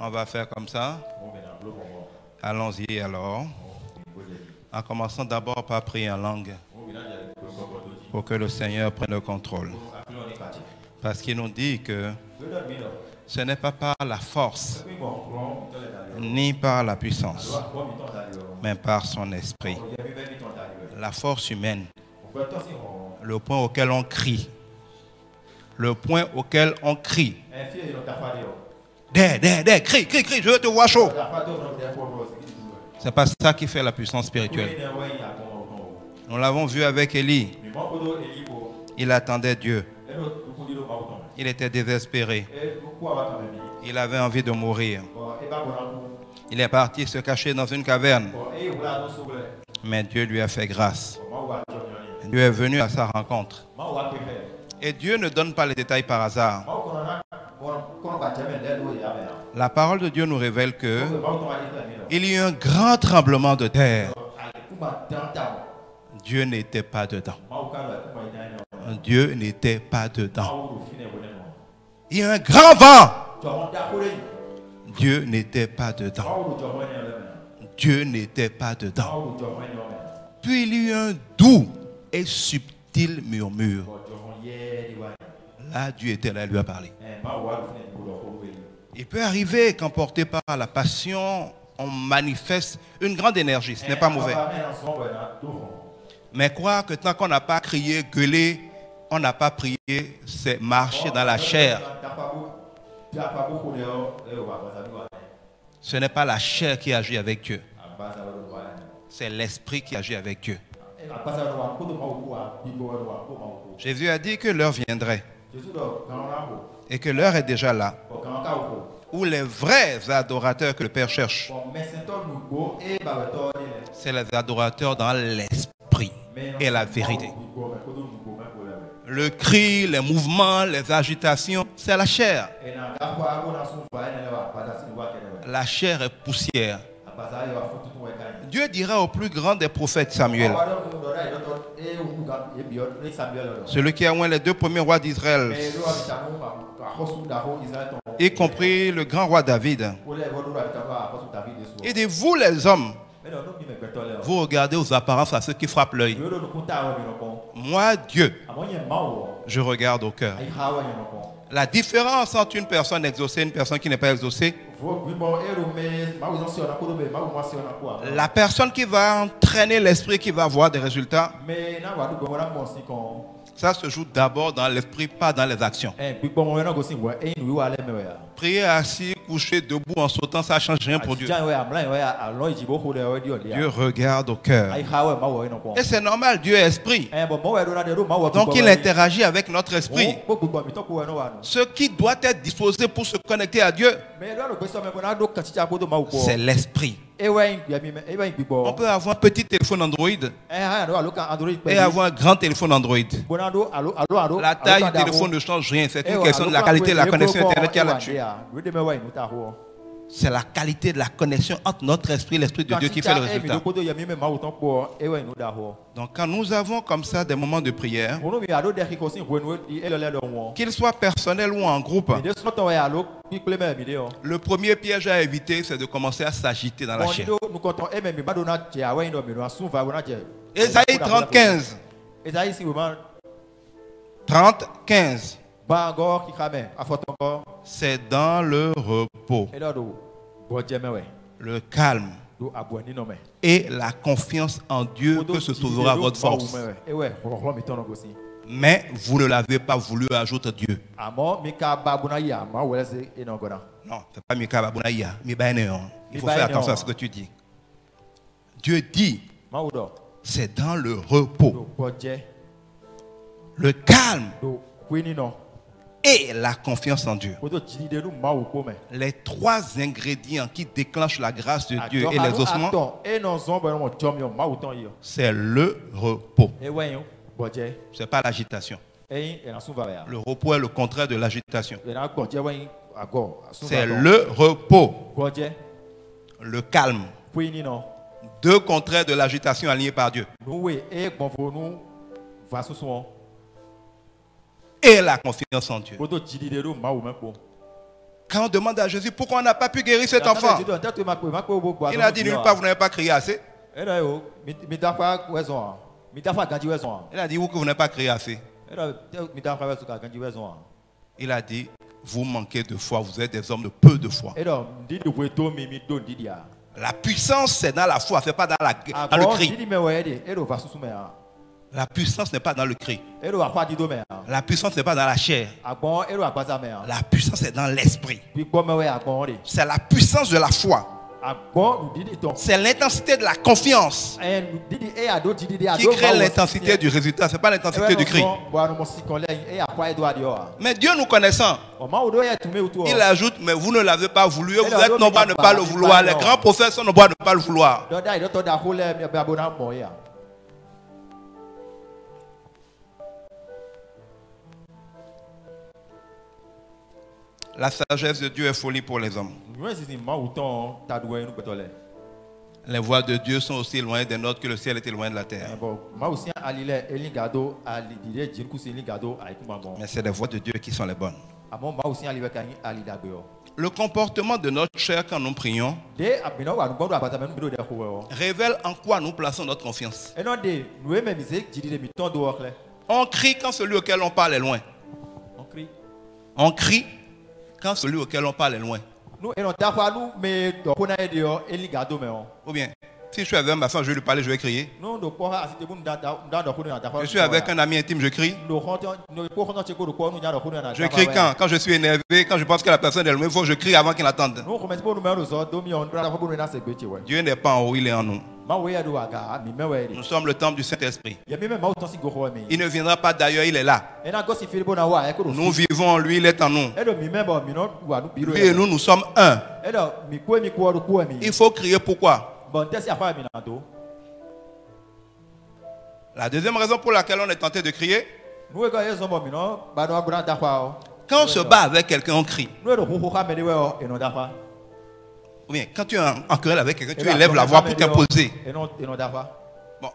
On va faire comme ça. Allons-y alors. En commençant d'abord par prier en langue. Pour que le Seigneur prenne le contrôle. Parce qu'il nous dit que ce n'est pas par la force, ni par la puissance, mais par son esprit. La force humaine, le point auquel on crie. Le point auquel on crie. Crie, je veux te voir chaud. C'est pas ça qui fait la puissance spirituelle. Nous l'avons vu avec Élie. Il attendait Dieu. Il était désespéré. Il avait envie de mourir. Il est parti se cacher dans une caverne. Mais Dieu lui a fait grâce. Dieu est venu à sa rencontre. Et Dieu ne donne pas les détails par hasard. La parole de Dieu nous révèle que il y a eu un grand tremblement de terre. Dieu n'était pas dedans. Dieu n'était pas dedans. Il y a eu un grand vent. Dieu n'était pas dedans. Dieu n'était pas dedans. Puis il y a eu un doux et subtil murmure. Là, Dieu était là, il lui a parlé. Il peut arriver qu'emporté par la passion, on manifeste une grande énergie. Ce n'est pas mauvais. Mais croire que tant qu'on n'a pas crié, gueulé, on n'a pas prié, c'est marcher dans la chair. Ce n'est pas la chair qui agit avec Dieu. C'est l'esprit qui agit avec Dieu. Jésus a dit que l'heure viendrait. Et que l'heure est déjà là. Où les vrais adorateurs que le Père cherche, c'est les adorateurs dans l'esprit et la vérité. Le cri, les mouvements, les agitations, c'est la chair. La chair est poussière. Dieu dira au plus grand des prophètes Samuel, celui qui a oint les 2 premiers rois d'Israël, y compris le grand roi David. Il dit, vous les hommes, vous regardez aux apparences à ceux qui frappent l'œil. Moi, Dieu, je regarde au cœur. La différence entre une personne exaucée et une personne qui n'est pas exaucée, la personne qui va entraîner l'esprit, qui va avoir des résultats, ça se joue d'abord dans l'esprit, pas dans les actions. Prier assis, coucher, debout, en sautant, ça ne change rien pour Dieu. Dieu regarde au cœur. Et c'est normal, Dieu est esprit. Donc il interagit avec notre esprit. Ce qui doit être disposé pour se connecter à Dieu, c'est l'esprit. On peut avoir un petit téléphone Android et avoir un grand téléphone Android. La taille du téléphone ne change rien. C'est une question de la qualité de la connexion Internet qu'il y a là-dessus. C'est la qualité de la connexion entre notre esprit et l'esprit de Dieu qui fait le résultat. Donc quand nous avons comme ça des moments de prière, qu'ils soient personnels ou en groupe, le premier piège à éviter, c'est de commencer à s'agiter dans la chair. Ésaïe 30:15. 30:15. C'est dans le repos, le calme et la confiance en Dieu que se trouvera votre force. Mais vous ne l'avez pas voulu, ajoute Dieu. Non, ce n'est pas Mika Babunaya. Il faut faire attention à ce que tu dis. Dieu dit, c'est dans le repos, le calme et la confiance en Dieu. Les 3 ingrédients qui déclenchent la grâce de Dieu et l'exaucement, c'est le repos. Ce n'est pas l'agitation. Le repos est le contraire de l'agitation. C'est le repos, le calme. 2 contraires de l'agitation alignés par Dieu. Et la confiance en Dieu. Quand on demande à Jésus pourquoi on n'a pas pu guérir cet enfant, il a dit nulle part vous n'avez pas crié assez. Il a dit où que vous n'avez pas crié assez. Il a dit vous manquez de foi, vous êtes des hommes de peu de foi. La puissance c'est dans la foi, c'est pas dans le cri. La puissance n'est pas dans le cri. La puissance n'est pas dans la chair. La puissance est dans l'esprit. C'est la puissance de la foi. C'est l'intensité de la confiance qui crée l'intensité du résultat. Ce n'est pas l'intensité du cri. Mais Dieu nous connaissant, il ajoute, mais vous ne l'avez pas voulu. Vous êtes nombreux à ne pas le vouloir. Les grands prophètes sont nombreux à ne pas le vouloir. La sagesse de Dieu est folie pour les hommes. Les voies de Dieu sont aussi loin des nôtres que le ciel était loin de la terre. Mais c'est les voies de Dieu qui sont les bonnes. Le comportement de notre chair quand nous prions révèle en quoi nous plaçons notre confiance. On crie quand celui auquel on parle est loin. On crie quand celui auquel on parle est loin. Ou bien, si je suis avec ma femme, je vais lui parler, je vais crier. Je suis avec un ami intime, je crie. Je crie quand je suis énervé, quand je pense que la personne est loin, il faut que je crie avant qu'il attende. Dieu n'est pas en haut, il est en nous. Nous sommes le temple du Saint-Esprit. Il ne viendra pas d'ailleurs, il est là. Nous vivons en lui, il est en nous. Lui et nous, nous sommes un. Il faut crier pourquoi? La deuxième raison pour laquelle on est tenté de crier, quand on se bat avec quelqu'un, on crie. Ou bien, quand tu es en querelle avec quelqu'un, tu élèves la voix pour t'imposer. Bon.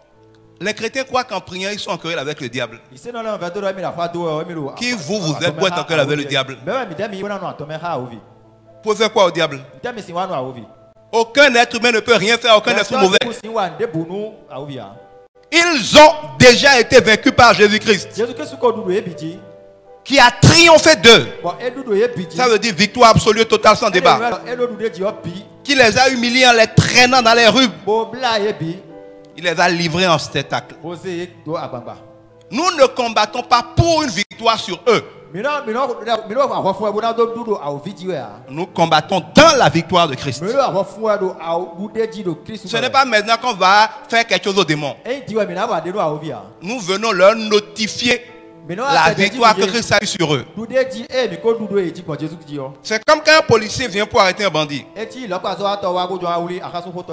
Les chrétiens croient qu'en priant, ils sont en querelle avec le diable. Qui vous êtes pour être en querelle avec le diable? Pour faire quoi au diable? Aucun être humain ne peut rien faire, aucun être mauvais. Ils ont déjà été vaincus par Jésus-Christ, qui a triomphé d'eux. Ça veut dire victoire absolue, totale, sans débat. Qui les a humiliés en les traînant dans les rues. Il les a livrés en spectacle. Nous ne combattons pas pour une victoire sur eux. Nous combattons dans la victoire de Christ. Ce n'est pas maintenant qu'on va faire quelque chose aux démons. Nous venons leur notifier la victoire que Christ a eue sur eux. C'est comme quand un policier vient pour arrêter un bandit.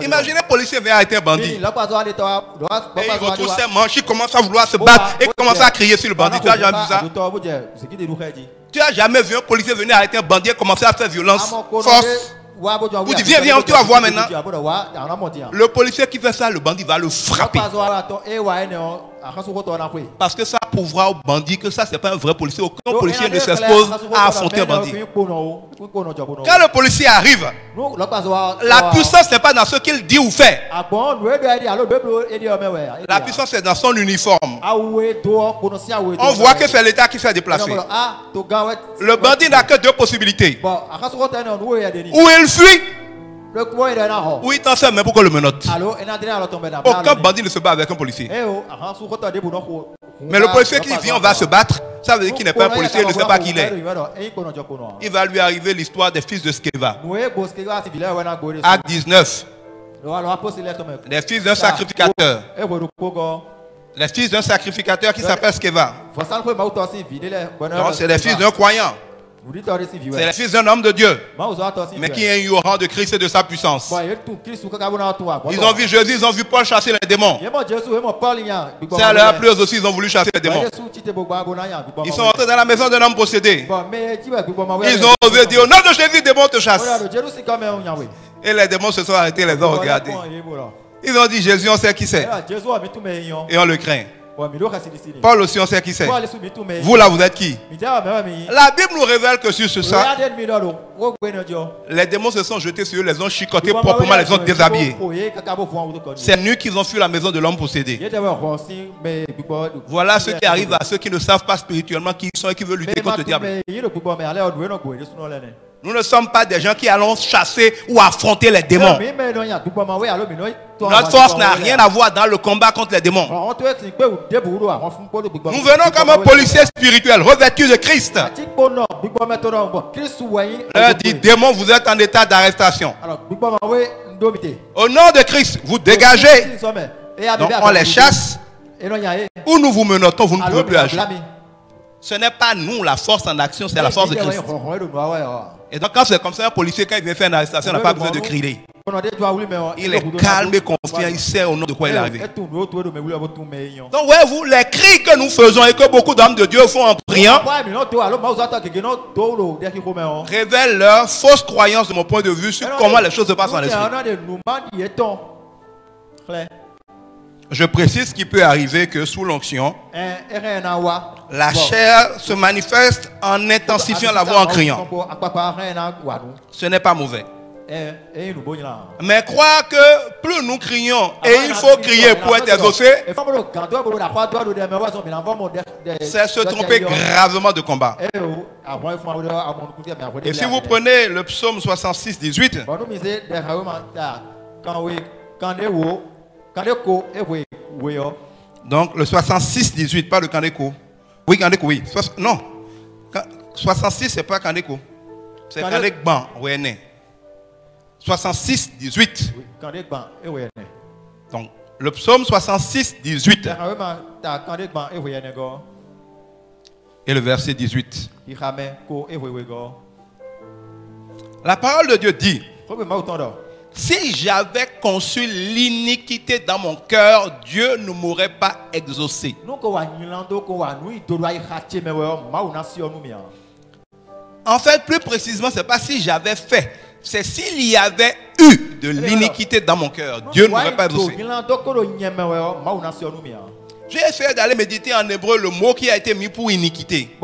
Imaginez un policier vient arrêter un bandit. Et il retrouve ses manches, il commence à vouloir se battre et commence à crier sur le bandit. Tu as jamais vu ça? Tu as jamais vu un policier venir arrêter un bandit et commencer à faire violence, force? Vous dites viens, viens, tu vas voir maintenant. Le policier qui fait ça, le bandit va le frapper. Parce que ça prouvera au bandit que ça c'est pas un vrai policier. Aucun policier ne s'expose à affronter un bandit. Quand le policier arrive, la puissance n'est pas dans ce qu'il dit ou fait. La puissance est dans son uniforme. On voit que c'est l'État qui s'est déplacé. Le bandit n'a que deux possibilités. Ou il fuit, ou il tend sa main pour qu'on le menotte. Aucun bandit ne se bat avec un policier. Mais le policier qui vient, on va se battre. Ça veut dire qu'il n'est pas un policier, il ne sait pas qui il est. Il va lui arriver l'histoire des fils de Sceva. Acte 19. Les fils d'un sacrificateur. Les fils d'un sacrificateur qui s'appelle Sceva. C'est les fils d'un croyant. C'est le fils d'un homme de Dieu, mais qui est ignorant de Christ et de sa puissance. Ils ont vu Jésus, ils ont vu Paul chasser les démons. C'est à leur plus aussi, ils ont voulu chasser les démons. Ils sont entrés dans la maison d'un homme possédé. Ils ont osé dire au nom de Jésus, les démons te chassent. Et les démons se sont arrêtés, les ont regardés. Ils ont dit Jésus, on sait qui c'est. Et on le craint. Paul aussi, on sait qui c'est. Vous là, vous êtes qui? La Bible nous révèle que sur ce ça, les démons se sont jetés sur eux, les ont chicotés proprement, les ont déshabillés. C'est nu qu'ils ont fui la maison de l'homme possédé. Voilà ce qui arrive à ceux qui ne savent pas spirituellement qui ils sont et qui veulent lutter contre le diable. Nous ne sommes pas des gens qui allons chasser ou affronter les démons. Notre force n'a rien à voir dans le combat contre les démons. Nous venons comme un policier spirituel revêtu de Christ. Leur dit, démon, vous êtes en état d'arrestation. Au nom de Christ, vous dégagez. Donc on les chasse. Ou nous vous menotons, vous ne pouvez plus agir. Ce n'est pas nous la force en action, c'est la force de Christ. Et donc quand c'est comme ça, un policier, quand il vient faire une arrestation, n'a pas besoin de crier. Il est calme et confiant, il sait au nom de quoi il est arrivé. Donc voyez-vous, les cris que nous faisons et que beaucoup d'hommes de Dieu font en priant révèlent leur fausse croyance de mon point de vue sur comment les choses se passent en esprit. Je précise qu'il peut arriver que sous l'onction, la chair se manifeste en intensifiant la voix en criant. Ce n'est pas mauvais. Mais croire que plus nous crions et il faut crier pour être exaucé, c'est se tromper gravement de combat. Et si vous prenez le psaume 66, 18, donc le 66, 18, pas le Kandeko. Oui, Kandeko, oui. Non, 66, c'est pas Kandeko. C'est Kandekban, Ouéné. 66, 18. Donc, le psaume 66, 18. Et le verset 18. La parole de Dieu dit: si j'avais conçu l'iniquité dans mon cœur, Dieu ne m'aurait pas exaucé. En fait, plus précisément, ce n'est pas si j'avais fait. C'est s'il y avait eu de l'iniquité dans mon cœur, Dieu ne m'aurait pas exaucé. J'ai essayé d'aller méditer en hébreu le mot qui a été mis pour iniquité.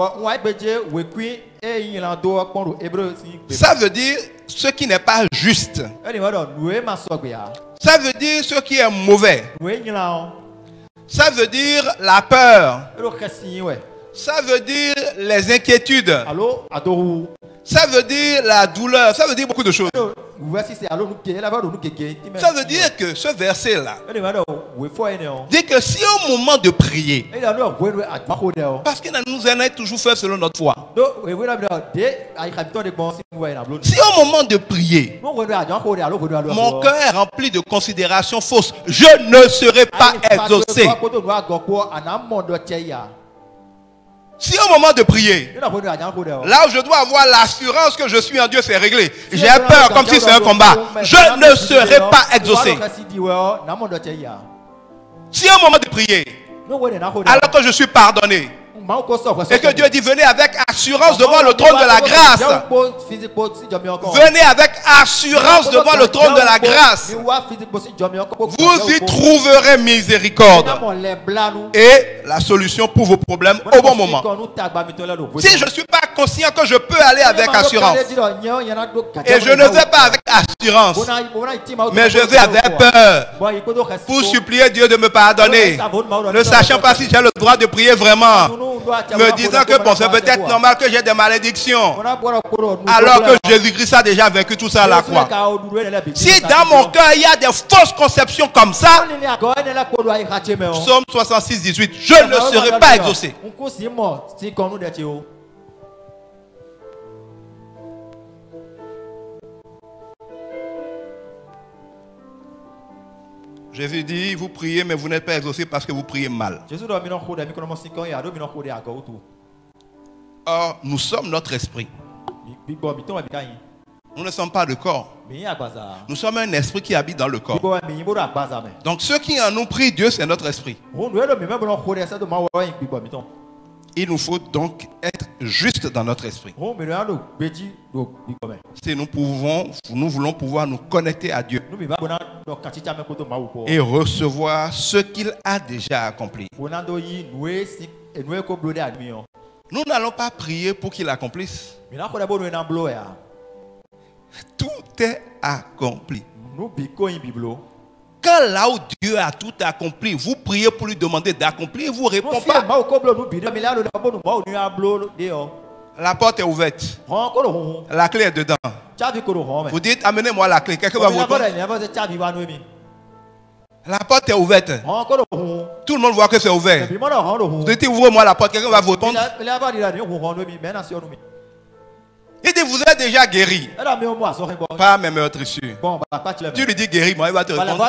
Ça veut dire ce qui n'est pas juste. Ça veut dire ce qui est mauvais. Ça veut dire la peur. Ça veut dire les inquiétudes. Ça veut dire la douleur. Ça veut dire beaucoup de choses. Ça veut dire que ce verset-là dit que si au moment de prier, parce que nous allons toujours faire selon notre foi, si au moment de prier, mon cœur est rempli de considérations fausses, je ne serai pas exaucé. Si au moment de prier, là où je dois avoir l'assurance que je suis en Dieu, c'est réglé. J'ai peur comme si c'est un combat. Je ne serai pas exaucé. Si au moment de prier, alors que je suis pardonné, et que Dieu dit venez avec assurance devant le trône de la grâce. Venez avec assurance devant le trône de la grâce. Vous y trouverez miséricorde et la solution pour vos problèmes au bon moment. Si je ne suis pas conscient que je peux aller avec assurance, et je ne vais pas avec assurance, mais je vais avec peur pour supplier Dieu de me pardonner, ne sachant pas si j'ai le droit de prier vraiment, me disant que bon, c'est peut-être normal que j'ai des malédictions, alors que Jésus-Christ a déjà vaincu tout ça à la croix. Si dans mon cœur il y a des fausses conceptions comme ça, Psaume 66, 18, je ne serai pas exaucé. Jésus dit, vous priez, mais vous n'êtes pas exaucé parce que vous priez mal. Or, nous sommes notre esprit. Nous ne sommes pas le corps. Nous sommes un esprit qui habite dans le corps. Donc, ceux qui en nous prient Dieu, c'est notre esprit. Il nous faut donc être juste dans notre esprit. Si nous voulons pouvoir nous connecter à Dieu et recevoir ce qu'il a déjà accompli. Nous n'allons pas prier pour qu'il accomplisse. Tout est accompli. Quand là où Dieu a tout accompli, vous priez pour lui demander d'accomplir, il ne vous répond pas. La porte est ouverte. La clé est dedans. Vous dites, amenez-moi la clé. Quelqu'un va vous répondre. La porte est ouverte. Tout le monde voit que c'est ouvert. Vous dites, ouvrez-moi la porte. Quelqu'un va vous répondre. Il dit, vous êtes déjà guéri par mes meurtrissures. Tu lui dis guéri, moi il va te répondre.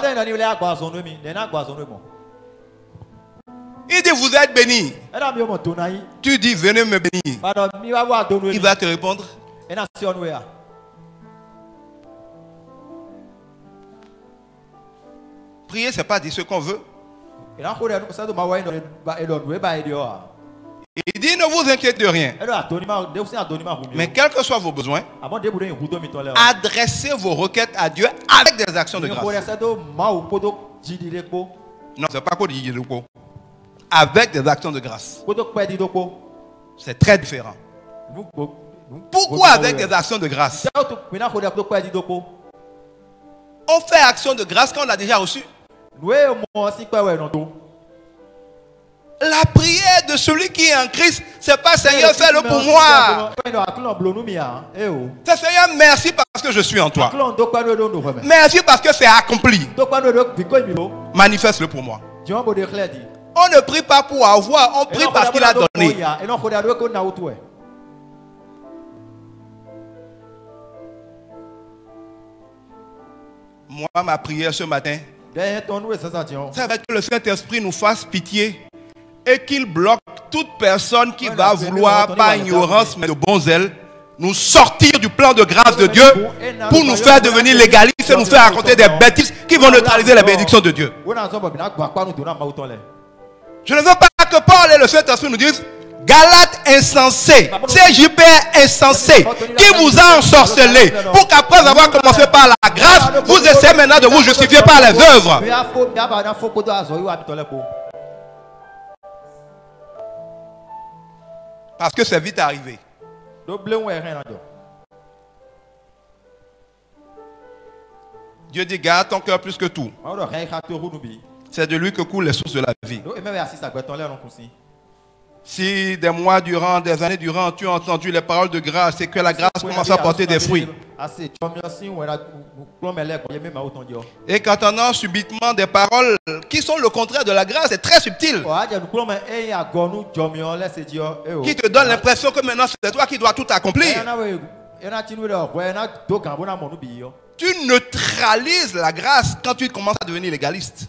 Il dit, vous êtes béni. Tu dis, venez me bénir. Il va te répondre. Prier, ce n'est pas dire ce qu'on veut. Il dit, ne vous inquiétez de rien. Mais quels que soient vos besoins, adressez vos requêtes à Dieu avec des actions de grâce. Non, ce n'est pas quoi dire avec des actions de grâce. C'est très différent. Pourquoi avec des actions de grâce? On fait action de grâce quand on a déjà reçu. La prière de celui qui est en Christ, c'est pas Seigneur, fais-le pour moi. C'est Seigneur, merci parce que je suis en toi. Merci parce que c'est accompli. Manifeste-le pour moi. On ne prie pas pour avoir, on prie parce qu'il a donné. Moi, ma prière ce matin, ça va être que le Saint-Esprit nous fasse pitié et qu'il bloque toute personne qui va vouloir, par ignorance mais de bon zèle, nous sortir du plan de grâce de Dieu pour nous faire devenir légalistes et nous faire raconter des bêtises qui vont neutraliser les bénédictions de Dieu. Je ne veux pas que Paul et le Saint-Esprit nous disent Galates insensés, CJP insensé, qui vous a ensorcelé pour qu'après avoir commencé par la grâce, vous essayez maintenant de vous justifier par les œuvres. Parce que c'est vite arrivé. Dieu dit garde ton cœur plus que tout. C'est de lui que coulent les sources de la vie. Si des mois durant, des années durant, tu as entendu les paroles de grâce et que la grâce commence à porter des fruits. Et qu'entendant subitement des paroles qui sont le contraire de la grâce, c'est très subtil. Qui te donne l'impression que maintenant c'est toi qui dois tout accomplir. Tu neutralises la grâce quand tu commences à devenir légaliste.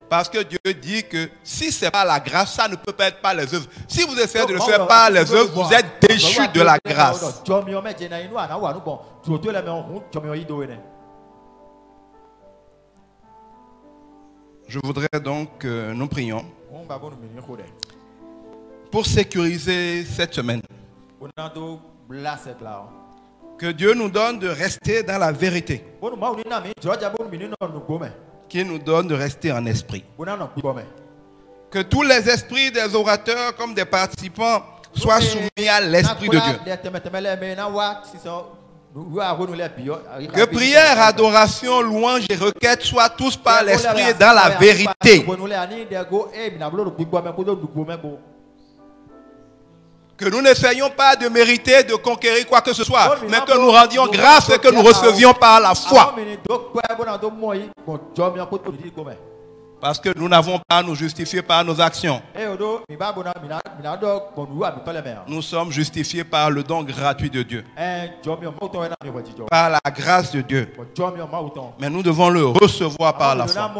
Parce que Dieu dit que si ce n'est pas la grâce, ça ne peut pas être par les œuvres. Si vous essayez de le faire par les œuvres, vous êtes déchus de la grâce. Je voudrais donc que nous prions pour sécuriser cette semaine. Que Dieu nous donne de rester dans la vérité. Qu'il nous donne de rester en esprit. Que tous les esprits des orateurs comme des participants soient soumis à l'esprit de Dieu. Que prière, adoration, louange et requête soient tous par l'esprit et dans la vérité. Que nous n'essayions pas de mériter, de conquérir quoi que ce soit, mais que nous rendions grâce et que nous recevions par la foi. Parce que nous n'avons pas à nous justifier par nos actions. Nous sommes justifiés par le don gratuit de Dieu. Par la grâce de Dieu. Mais nous devons le recevoir par la foi.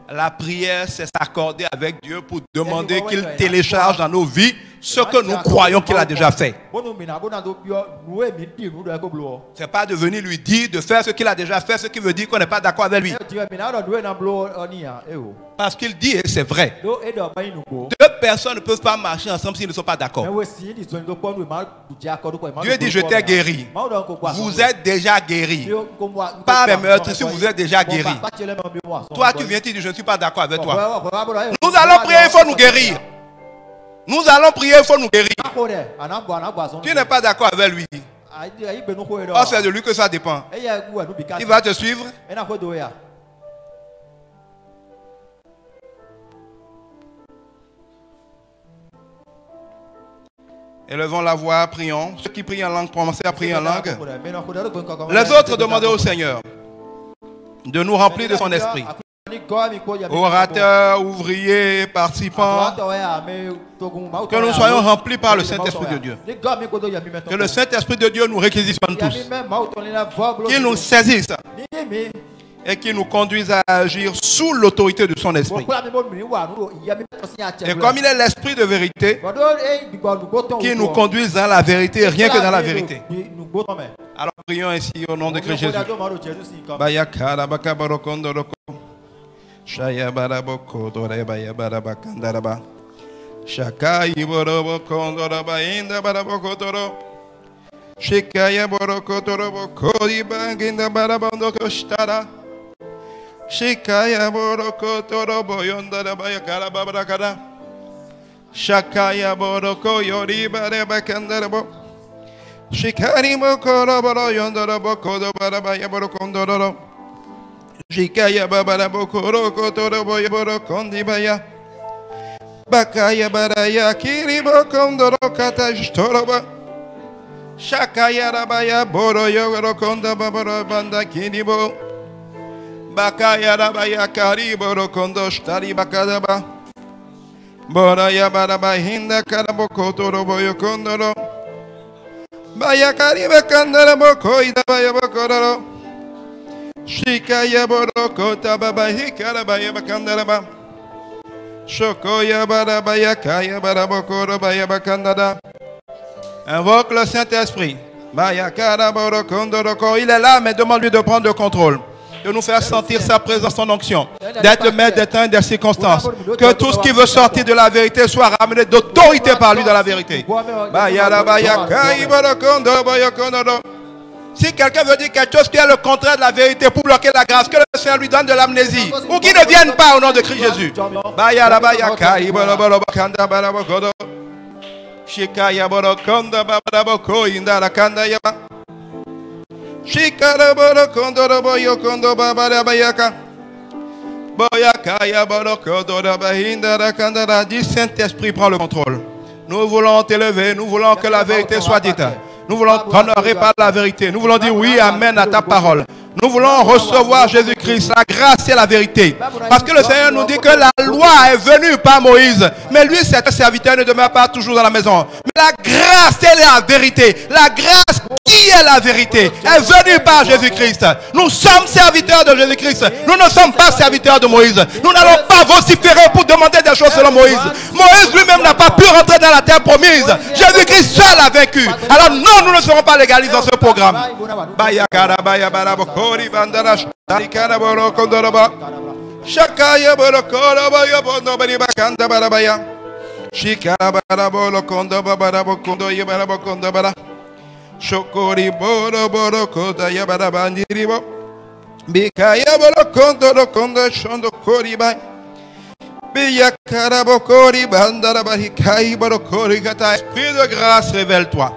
La prière, c'est s'accorder avec Dieu pour demander qu'il télécharge dans nos vies ce que nous croyons qu'il a déjà fait. Ce n'est pas de venir lui dire de faire ce qu'il a déjà fait, ce qui veut dire qu'on n'est pas d'accord avec lui. Parce qu'il dit, et c'est vrai, deux personnes ne peuvent pas marcher ensemble s'ils ne sont pas d'accord. Dieu dit, je t'ai guéri. Vous êtes déjà guéri. Par mes meurtres, si vous êtes déjà guéri. Toi, tu viens, tu dis, je ne suis pas d'accord avec toi. Nous allons prier, il faut nous guérir. Nous allons prier, il faut nous guérir. Tu n'es pas d'accord avec lui. Oh, c'est de lui que ça dépend. Il va te suivre. Élevons la voix, prions. Ceux qui prient en langue, commencez à prier en langue. Les autres, demandez au Seigneur de nous remplir de son esprit. Orateurs, ouvriers, participants, que nous soyons remplis par le Saint-Esprit de Dieu. Que le Saint-Esprit de Dieu nous réquisitionne tous. Qu'il nous saisisse et qu'il nous conduise à agir sous l'autorité de son esprit. Et comme il est l'esprit de vérité, qu'il nous conduise dans la vérité, rien que dans la vérité. Alors prions ainsi au nom de Christ Jésus. Shaya baraboko doreba barabakandaraba. Shaka iborobo kondoraba inda baraboko toro. Shikaya boroko torobo koriba ginda barabondo koshtara. Shikaya boroko torobo yondaraba yakaraba barakada. Shakaya boroko yoriba rebakandarabo. Shikari bokoro yondarabo kodobaraba yaborokondoro. Jikaya babara bokoro kotoro boya borokondi baya. Bakaya baraya kiri bokondoro katajtoroba. Shakaya rabaya boro yorokonda babara banda kinibo. Bakaya rabaya kari borokondo shtari bakadaba. Boraya baraba hinda karabokotoro boyokondoro. Baya kari bakandara bokoida baya bokororo. Shikaya borokota baba hikarabaya bakandaraba. Shokoya barabaya kaya barabokoro baya bakandada. Invoque le Saint-Esprit. Baya karaborokondoroko. Il est là, mais demande-lui de prendre le contrôle. De nous faire sentir sa présence, son onction. D'être le maître des temps et des circonstances. Que tout ce qui veut sortir de la vérité soit ramené d'autorité par lui dans la vérité. Baya rabaya kaya borokondoro. Si quelqu'un veut dire quelque chose qui est le contraire de la vérité pour bloquer la grâce, que le Seigneur lui donne de l'amnésie. Ou qu'il ne vienne pas au nom de Christ Jésus. Dis Saint-Esprit, prends le contrôle. Nous voulons t'élever, nous voulons que la vérité soit dite. Nous voulons t'honorer par la vérité. Nous voulons dire oui, amen à ta parole. Nous voulons recevoir Jésus-Christ, la grâce et la vérité. Parce que le Seigneur nous dit que la loi est venue par Moïse. Mais lui, cet serviteur ne demeure pas toujours dans la maison. Mais la grâce et la vérité. La grâce qui est la vérité est venue par Jésus-Christ. Nous sommes serviteurs de Jésus-Christ. Nous ne sommes pas serviteurs de Moïse. Nous n'allons pas vociférer pour demander des choses selon Moïse. Moïse lui-même n'a pas pu rentrer dans la terre promise. Jésus-Christ seul a vaincu. Alors non, nous ne serons pas légalisés dans ce programme. Shakaya borokoro boyo bondo bari bakanda barabaya. Shikara bolo kondo barabo kondo yebarabo kondo bara. Shokori boro boro koda yabarabandiribo. Bikaya bolo kondo shondo koriba. Biyakara kori bandara bahikai boro kori kata. Esprit de grâce, révèle-toi.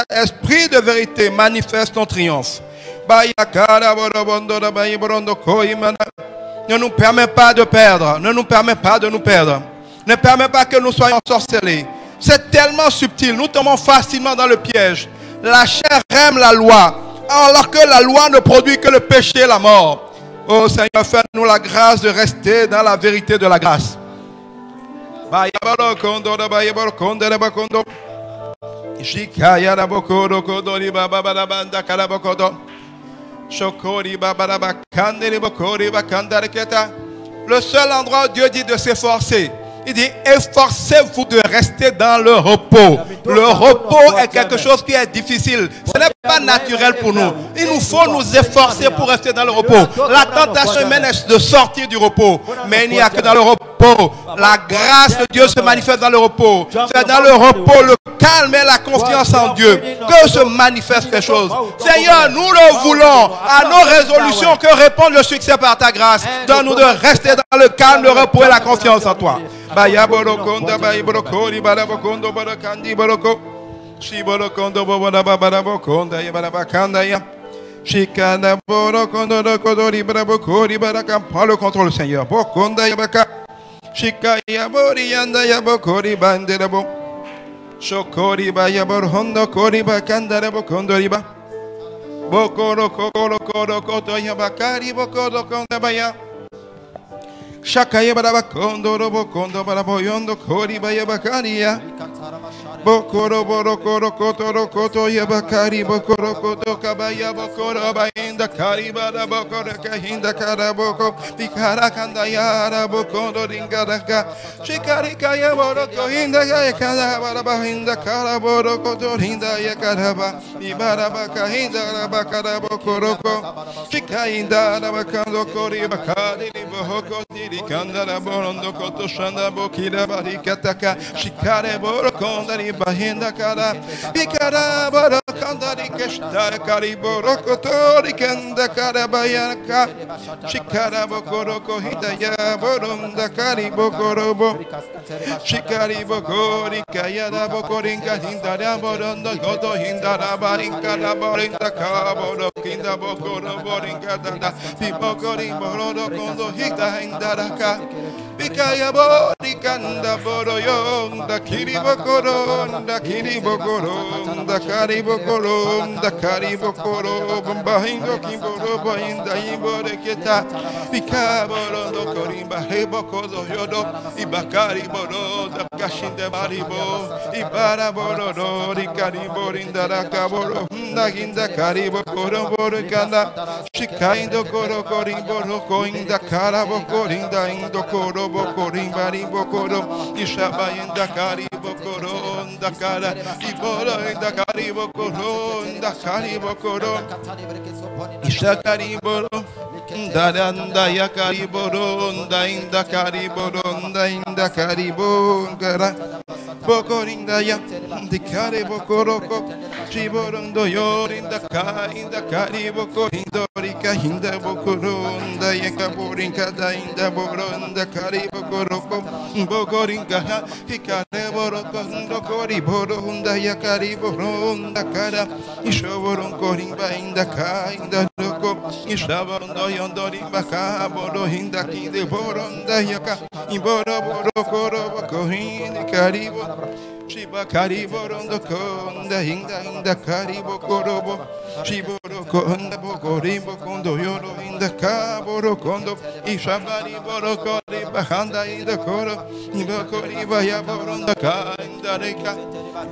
Esprit de vérité, manifeste ton triomphe. Ne nous permets pas de perdre. Ne nous permets pas de nous perdre. Ne permets pas que nous soyons sorcelés. C'est tellement subtil. Nous tombons facilement dans le piège. La chair aime la loi, alors que la loi ne produit que le péché et la mort. Oh Seigneur, fais-nous la grâce de rester dans la vérité de la grâce. Le seul endroit où Dieu dit de s'efforcer, Il dit, efforcez-vous de rester dans le repos. Le repos est quelque chose qui est difficile. Ce n'est pas naturel pour nous. Il nous faut nous efforcer pour rester dans le repos. La tentation humaine est de sortir du repos. Mais il n'y a que dans le repos. La grâce de Dieu se manifeste dans le repos. C'est dans le repos, le calme et la confiance en Dieu que se manifeste les choses. Seigneur, nous le voulons. À nos résolutions, que réponde le succès par ta grâce. Donne-nous de rester dans le calme, le repos et la confiance en toi. Baya borokonda bayi borokori barabokondo barakandi boroko shi borokondo barabokonda ya barabakanda ya shikana borokondo kodori barabokori barakam. Prends le contrôle, Seigneur. Bokonda ya baka shikaya borianda ya bokori bandera bo shokori baya borhondo kori bakanda bokondo riba bokoro kokoro koro koto ya bakari bokoro konda baya Shakaya barabakondo robokondo baraboyondo kori baya bakaria bokoro borokoro koto koto ya bakari bokoro koto kabaya bokoro bainda kari barabokoro kahinda karaboko pikara kanda yara bokondo ringaraka shikari kaya boroko hinda ya kada barabahinda karaboro koto hinda ya karaba ibarabaka hinda rabakara bokoroko shikainda rabakando kori bakari bohoko Kandara borondo koto shanda bokira barikataka shikare borokonda ri bahinda kara bikara borokanda ri keshta kari borokoto ri kanda kara bayaka shikara bokoroko hidaya boronda kari bokorobo shikari bokori kayara bokoringa hindara borondo koto hindara barinkara borinda kaboro kinda bokoro boringa danda bibokori borodo kondo hindara Bikaya borikanda boroyon da kiribokoro da kiribokoro da karibokoro da karibokoro bahingo kimboro bahinda imboreketa bikaboro do korimba hebokoro yodo ibakari boro da kashinde baribo ibara boro do rikariborinda da kaboro da ginda karibokoro borikanda shikaindo koro korimboro koinda karabokorinda indo koro bokorim bari bokoro ishaba inda kari bokoro inda kara iboro inda kari bokoro inda kari bokoro ishakari boro Daranda yakari boronda inda kari boronda inda kari bongara bokorinda ya dikare bokoroko chiborondo yorinda kari bokorindo rika hinda bokoronda yakaborinka da inda boronda kari bokoroko bokoringa hikare boroko kori boronda yakari boronda kara ishoboron korimba inda inda roko ishabondo yondori baka boro hinda kinde boronda yaka iboro boro koro bakohin karibo shiba karibo rondo konda hinda karibo korobo shiboro konda bokorimbo kondo yoro hinda kaboro kondo ishabari boro kori bahanda inda koro ibokori baya boronda kanda reka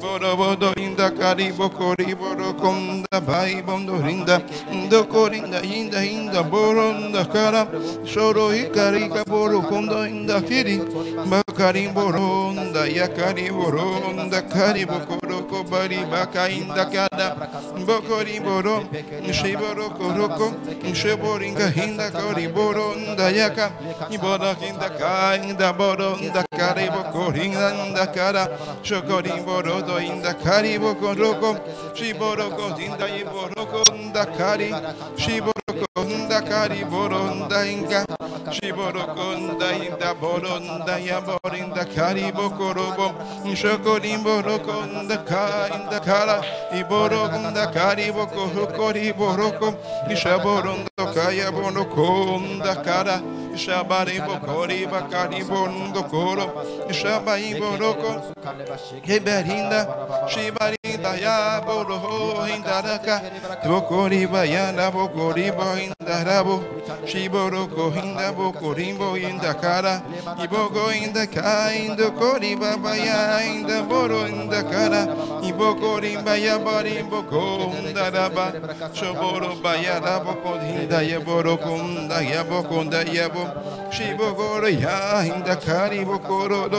boro bodo hinda karibo kori boro konda bai bondo hinda indo korinda hinda boronda kara shoro hikarika boro kondo inda kiri bakari boronda yakari boronda kari bokoro kobari baka inda kada bokori boro shiboro koroko shiboringa hinda kori boronda yaka ibora hinda ka inda boronda kari bokoringa inda kara shokori borodo inda kari bokoroko shiboroko inda iboroko inda kari shiboroko inda kari boronda inga shiboroko inda boronda ya borinda kari bokorobo shokori boroko inda kara iboroko inda kari bokokori boroko ishaboronda kaya boroko inda kara ishabari bokori bakari bondo koro ishabai boroko heberinda shibarinda ya boroho hindaraka bokori bayana bokori bohinda rabo shiboroko hinda bokorimbo inda kara ibogo inda ka inda kori babaya inda boro inda kara Ibokorimba Yabarimbo Daraba, Shoboro Bayarabo Hinda Yaborokunda Yabokunda Yabo, Shibogoro Ya Hinda Karibokoro,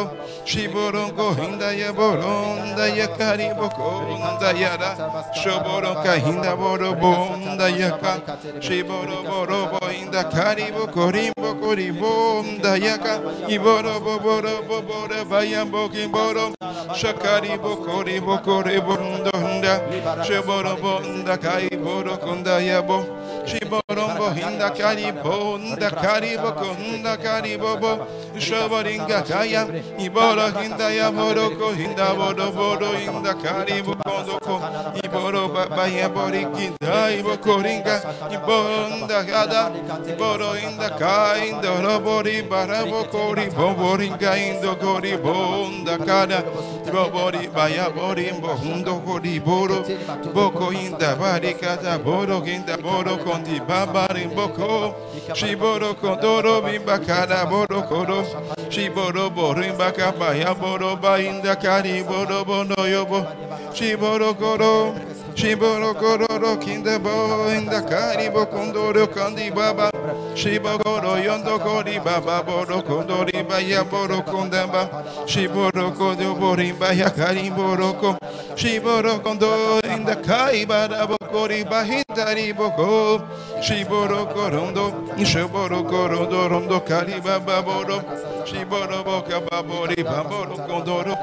Shiborongo Hinda Yaboronda Yakaribokunda Yara, Shoboroka Hinda Borobonda Yaka, Shiboro Borobo Hinda Karibokorimbo Koribonda Yaka, Iborobo Borobo Bayambo Kimboro, Shakaribo Koribo Koribonda, Shiborobonda Kaiboro Kunda Yabo, Shiborombo Hinda Karibonda Karibokunda Karibobo, Shoboringa Kaya, Iboro Hinda Yaboroko Hinda Boroboro Hinda Karibokondoko, Iboro Bayabori Kinda Ibokoringa, Ibonda Gada, Iboro Hinda Kainda Robori Barabokori Boboringa Indo Koribonda Kada, Bobori Bayabori Bohundo Koriboro, Boko Hinda Barikata Boro Hinda Boro Kondi Babari Boko, Shiboro Kondoro Bimbakada Boro Koro, Shiboro Borimbaka Bayaboro Bainda Kariboro Bono Yobo, Shiboro Koro, Shiboro Koro Kinda Bo Inda Karibo Kondoro Kandi Baba, Shiboro Yondo Kori Baba Boro Kondori Bayaboro Kondamba, Shiboro Kodo Borimba Yakariboroko, Shiboro Kondo Inda Kaibara Bokori Bahitari Boko, Shiboro Korondo, Shiboro Korondo Rondo Karibaba Boro, Shiboro Boka Babori Baboro Kondoro,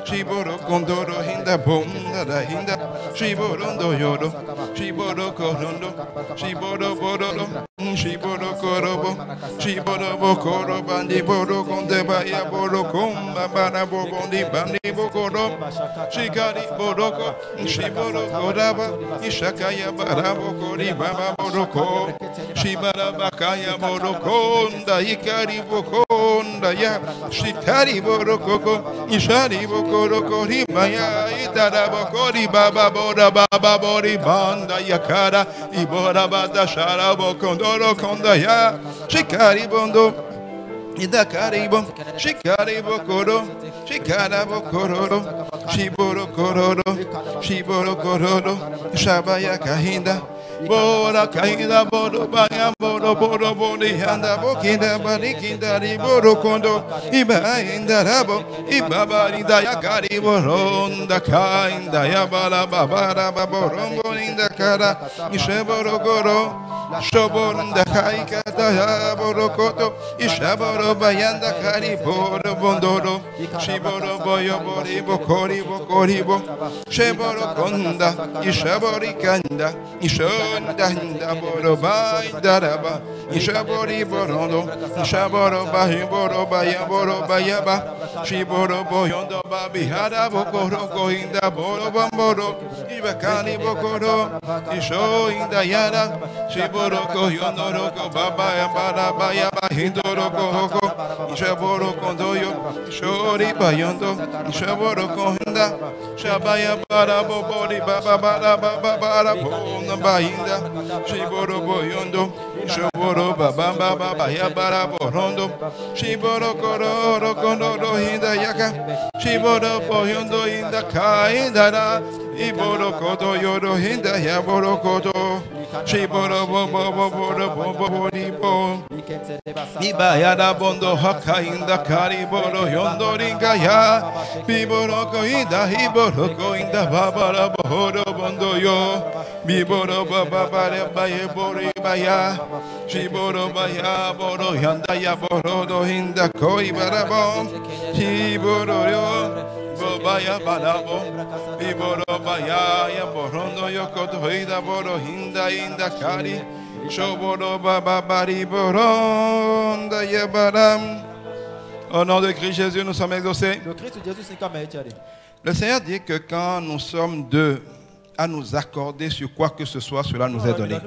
Shiboro Kondoro Hinda Bonda Hinda, Shiborondo Yoro, Shiboro Korondo, Shiboro Bororo, Shiboro Korobo, Shiboro Bokoro Bandi Boro Konde Baya Boro Komba Barabo Bondi Bandi Bokoro, Shikari Boroko, Shiboro Koraba, Ishakaya Barabo Kori Baba Boroko, Shibara Bakaya Borokonda, Ikari Bokonda Ya, Shikari Boroko, Ishari Bokoro Kori Baya, Itarabokori Baba Bora Baba Bori Banda Yakara, Ibora Bada Sharabo Kondoro Konda Ya, Shikari Bondo, Idakaribo, Shikaribo Koro, Shikarabo Kororo, Shiboro Kororo, Shiboro Kororo, Shabaya Kahinda, Bora Kahinda, Boro Baya, Boro Boro Bori, Handa Bokinda, Barikinda, Boro Kondo, Iba in the Rabo, Ibaba in the Yakari, Boronda Kainda, Yabala Babara, Baborombo in the Kara, Isheboro Koro, Shobonda Kaikata, Borokoto, Ishaboro Bayanda Kariboro Bondoro, Shiboro Boyo Boribo Koribo Koribo, Sheboro Konda, Ishabori Kanda, Ishonda Boro Daraba, Ishabori Borondo, Ishaboro Bahiboro Bayaboro Bayaba, Shiboro Boyondo Babi Hadabo Koroko in the Boro Bamboro, Ibakani Bokoro, Isho in the Yada, Shiboroko Yondoroko Baba Baya Hindoroko Hoko, Ishaboro Kondoyo, Shori Bayondo, Ishaboro Konda, Shabaya Barabo Bori Baba Bara Bona Bainda, Shiboro Boyondo, Shaboro Baba Baya Barabo Rondo, Shiboro Kororo Kondoro Hinda Yaka, Shiboro Boyondo in the Kaindara, Iboro Kodo Yoro Hinda Yaboro Kodo, Shiboro Bobo Ibayada Bondo Haka in the Kariboro Yondoringa Ya, Biboroko in the Hiboroko in the Babara Bohoro Bondo Yo, Biboro Baba Baye Bori Baya, Shiboro Baya Boro Yanda Yaboro in the Koi Barabon, Shiboro Yo. Baya Barabo, Biboro Baya, Yaborondo Yokoto Hida Boro Hinda in the Kari, Shoboro Baba Bari Boronda Yabaram. Au nom de Christ Jésus, nous sommes exaucés. Le Seigneur dit que quand nous sommes deux à nous accorder sur quoi que ce soit, cela nous est donné.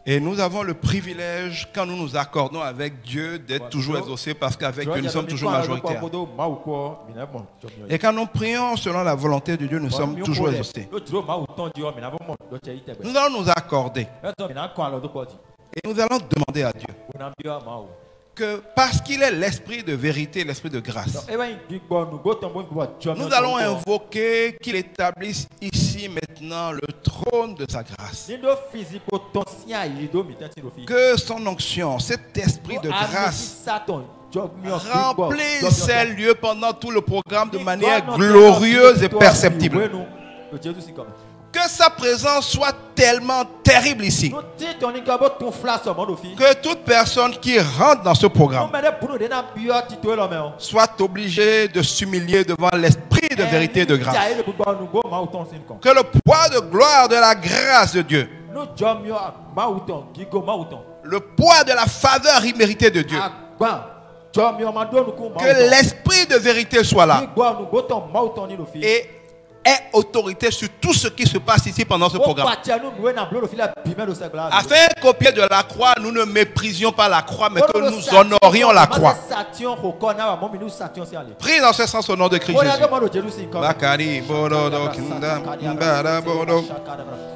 Et nous avons le privilège, quand nous nous accordons avec Dieu, d'être toujours exaucés parce qu'avec Dieu, nous sommes toujours majoritaires. Et quand nous prions selon la volonté de Dieu, nous sommes toujours exaucés. Nous allons nous accorder. Et nous allons demander à Dieu. que parce qu'il est l'esprit de vérité, l'esprit de grâce, nous allons invoquer qu'il établisse ici maintenant le trône de sa grâce. Que son onction, cet esprit de grâce, remplisse ces lieux pendant tout le programme de manière glorieuse et perceptible. Que sa présence soit tellement terrible ici que toute personne qui rentre dans ce programme soit obligée de s'humilier devant l'esprit de vérité et de grâce. Que le poids de gloire de la grâce de Dieu, le poids de la faveur imméritée de Dieu, que l'esprit de vérité soit là et ait autorité sur tout ce qui se passe ici pendant ce programme. Afin qu'au pied de la croix, nous ne méprisions pas la croix, mais que nous honorions la croix. Prie dans ce sens au nom de Christ Jésus. Bakari borodo kinda mbara boro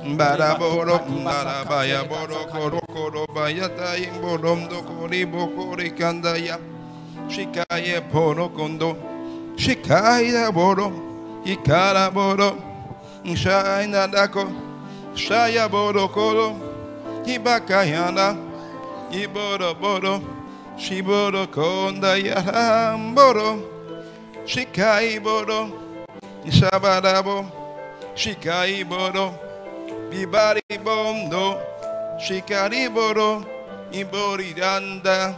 mbara boro mbara baya boro koro koro baya tai borom do kori bokori kandaya shikaye boro kondo shikaya boro ikara boro shaina dako shaya boro koro ibakayana iboro boro shiboro konda ya boro shikai boro Shabadabo, Shikai Boro, Bibari Bondo, Shikari Boro, Ibori Danda,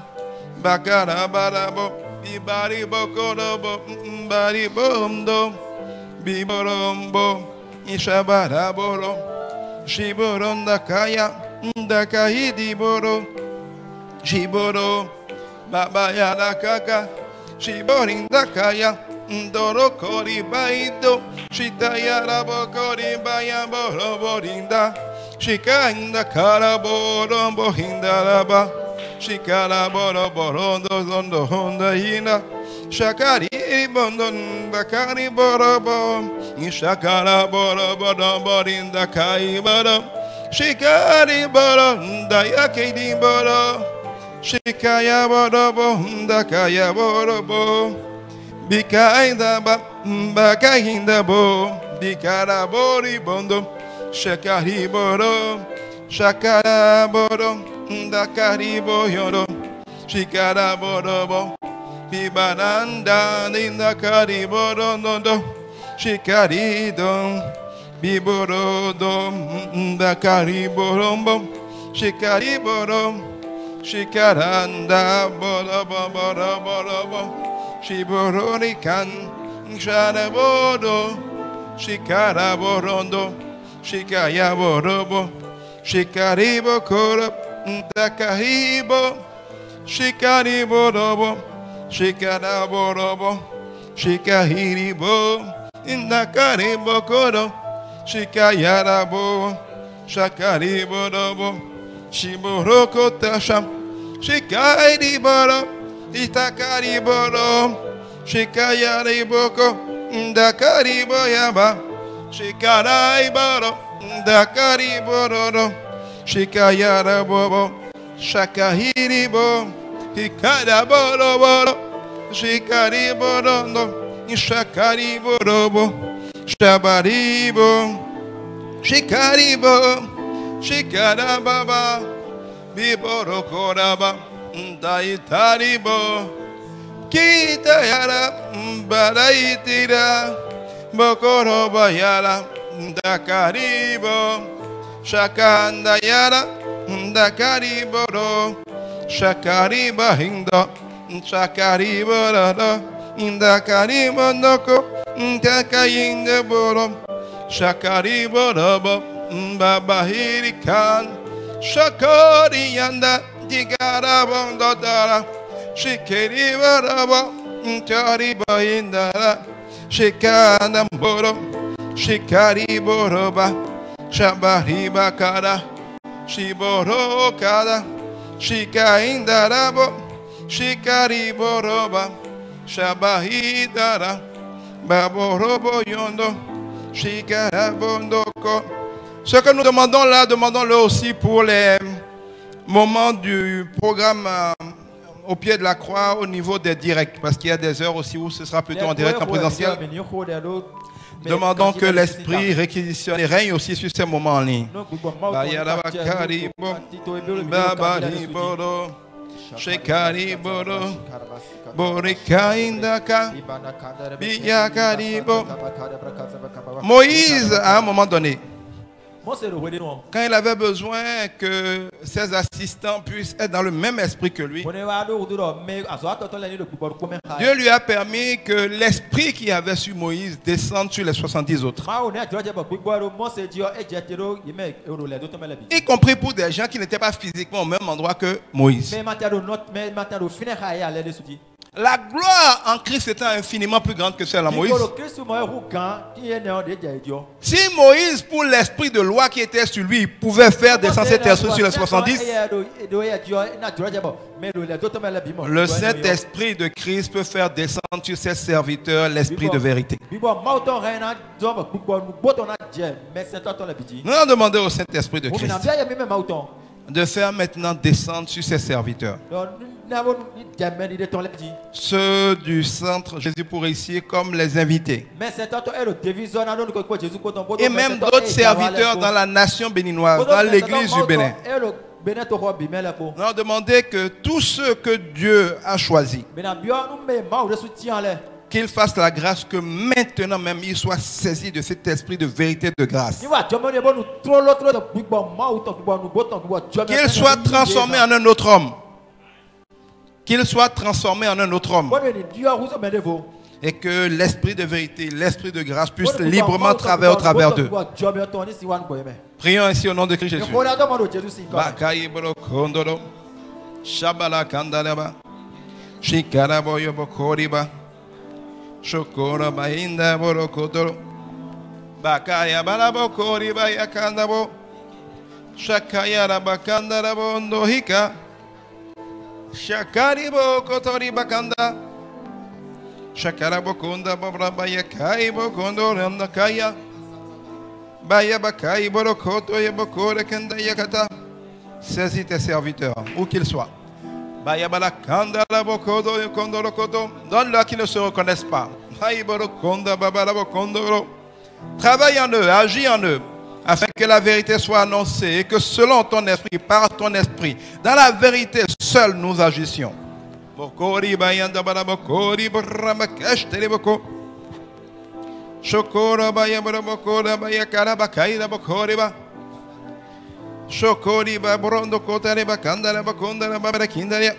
Bakara Barabo, Bibari Bokorobo, Bari Bondo, Biborombo, Ishabaraboro, Shiboronda Kaya, Dakai Diboro, Shiboro, Babaya Kaka, Shiborinda Kaya. Ndoro kori baido, shitayara bokori bayabo roborinda, shikainda karaboro bohinda raba, shikara boro borondo zondo honda hina, shakari bondo bakari borobo, shakara boro boro borinda kai boro, shikari boro dayake di boro, shikaya boro bonda kaya borobo. Bikainda ba, bakainda bo, bikara bori bondo, shakari boro, shakara boro, dakari boyoro, shikara borobo, bibaranda, indakari boro nondo, shikari don, biboro dom, dakari borombo, shikari boro, shikaranda borobo borobo. Shiboronikan, Sharabodo, Shikaraborondo, Shikayaborobo, Shikaribo Koro, Dakaribo, Shikariborobo, Shikaraborobo, Shikahiribo, Indakaribo Koro, Shikayarabo, Shakariborobo, Shiboroko Tasham, Shikairiboro. Itakari boro, shikayari boko, dakari boyaba, shikarai boro, dakari bororo, shikayara bobo, shakahiri bo, hikara boro boro, shikari borondo, shakari borobo, shabaribo, shikari bo, shikara baba, biboro koraba. Daitaribo Kitayara Baraitira Bokoro Bayara Dakaribo Shakandayara Dakariboro Shakariba Hindo Shakariboro Dakaribonoko Takayindaboro Shakariborobo Babahirikan Shakariyanda Digara bondara, shikeri baraba, tari bayindara, shikana boro, shikari boroba, shabari bakara, shiboro kada, shikaindara bo, shikari boroba, shabahidara, baborobo yondo, shikara bondoko. Ce que nous demandons là, demandons-le aussi pour les moment du programme au pied de la croix au niveau des directs, parce qu'il y a des heures aussi où ce sera plutôt en direct, en présentiel. Demandons que l'Esprit réquisitionne et règne aussi sur ces moments en ligne. Moïse, à un moment donné, quand il avait besoin que ses assistants puissent être dans le même esprit que lui, Dieu lui a permis que l'esprit qui avait sur Moïse descende sur les 70 autres. Y compris pour des gens qui n'étaient pas physiquement au même endroit que Moïse. La gloire en Christ étant infiniment plus grande que celle en Moïse. Si Moïse, pour l'esprit de loi qui était sur lui, pouvait faire descendre cet esprit sur les 70, le Saint-Esprit de Christ peut faire descendre sur ses serviteurs l'esprit de vérité. Nous allons demander au Saint-Esprit de Christ de faire maintenant descendre sur ses serviteurs ceux du centre Jésus pour ici comme les invités. Et même d'autres serviteurs dans la nation béninoise, dans l'église du Bénin. Nous allons demander que tous ceux que Dieu a choisis, qu'il fasse la grâce que maintenant même il soit saisi de cet esprit de vérité de grâce. Qu'il soit transformé en un autre homme. Qu'il soit transformé en un autre homme. Et que l'esprit de vérité, l'esprit de grâce puisse librement travailler au travers d'eux. Prions ainsi au nom de Christ Jésus. Shokora bahinda borokotoro bakaya balabokori bayakandabo shakaya rabakanda rabondo hika shakari bokotori bakanda shakara bokonda babra bayakai bokondo randakaya baya bakai borokoto yabokore kanda yakata. Saisis tes serviteurs où qu'ils soient. Donne-leur qui ne se reconnaissent pas. Travaille en eux, agis en eux, afin que la vérité soit annoncée et que selon ton esprit, par ton esprit, dans la vérité seule nous agissions. Shokori babrondo kotare bakandara bakondara babarakindaria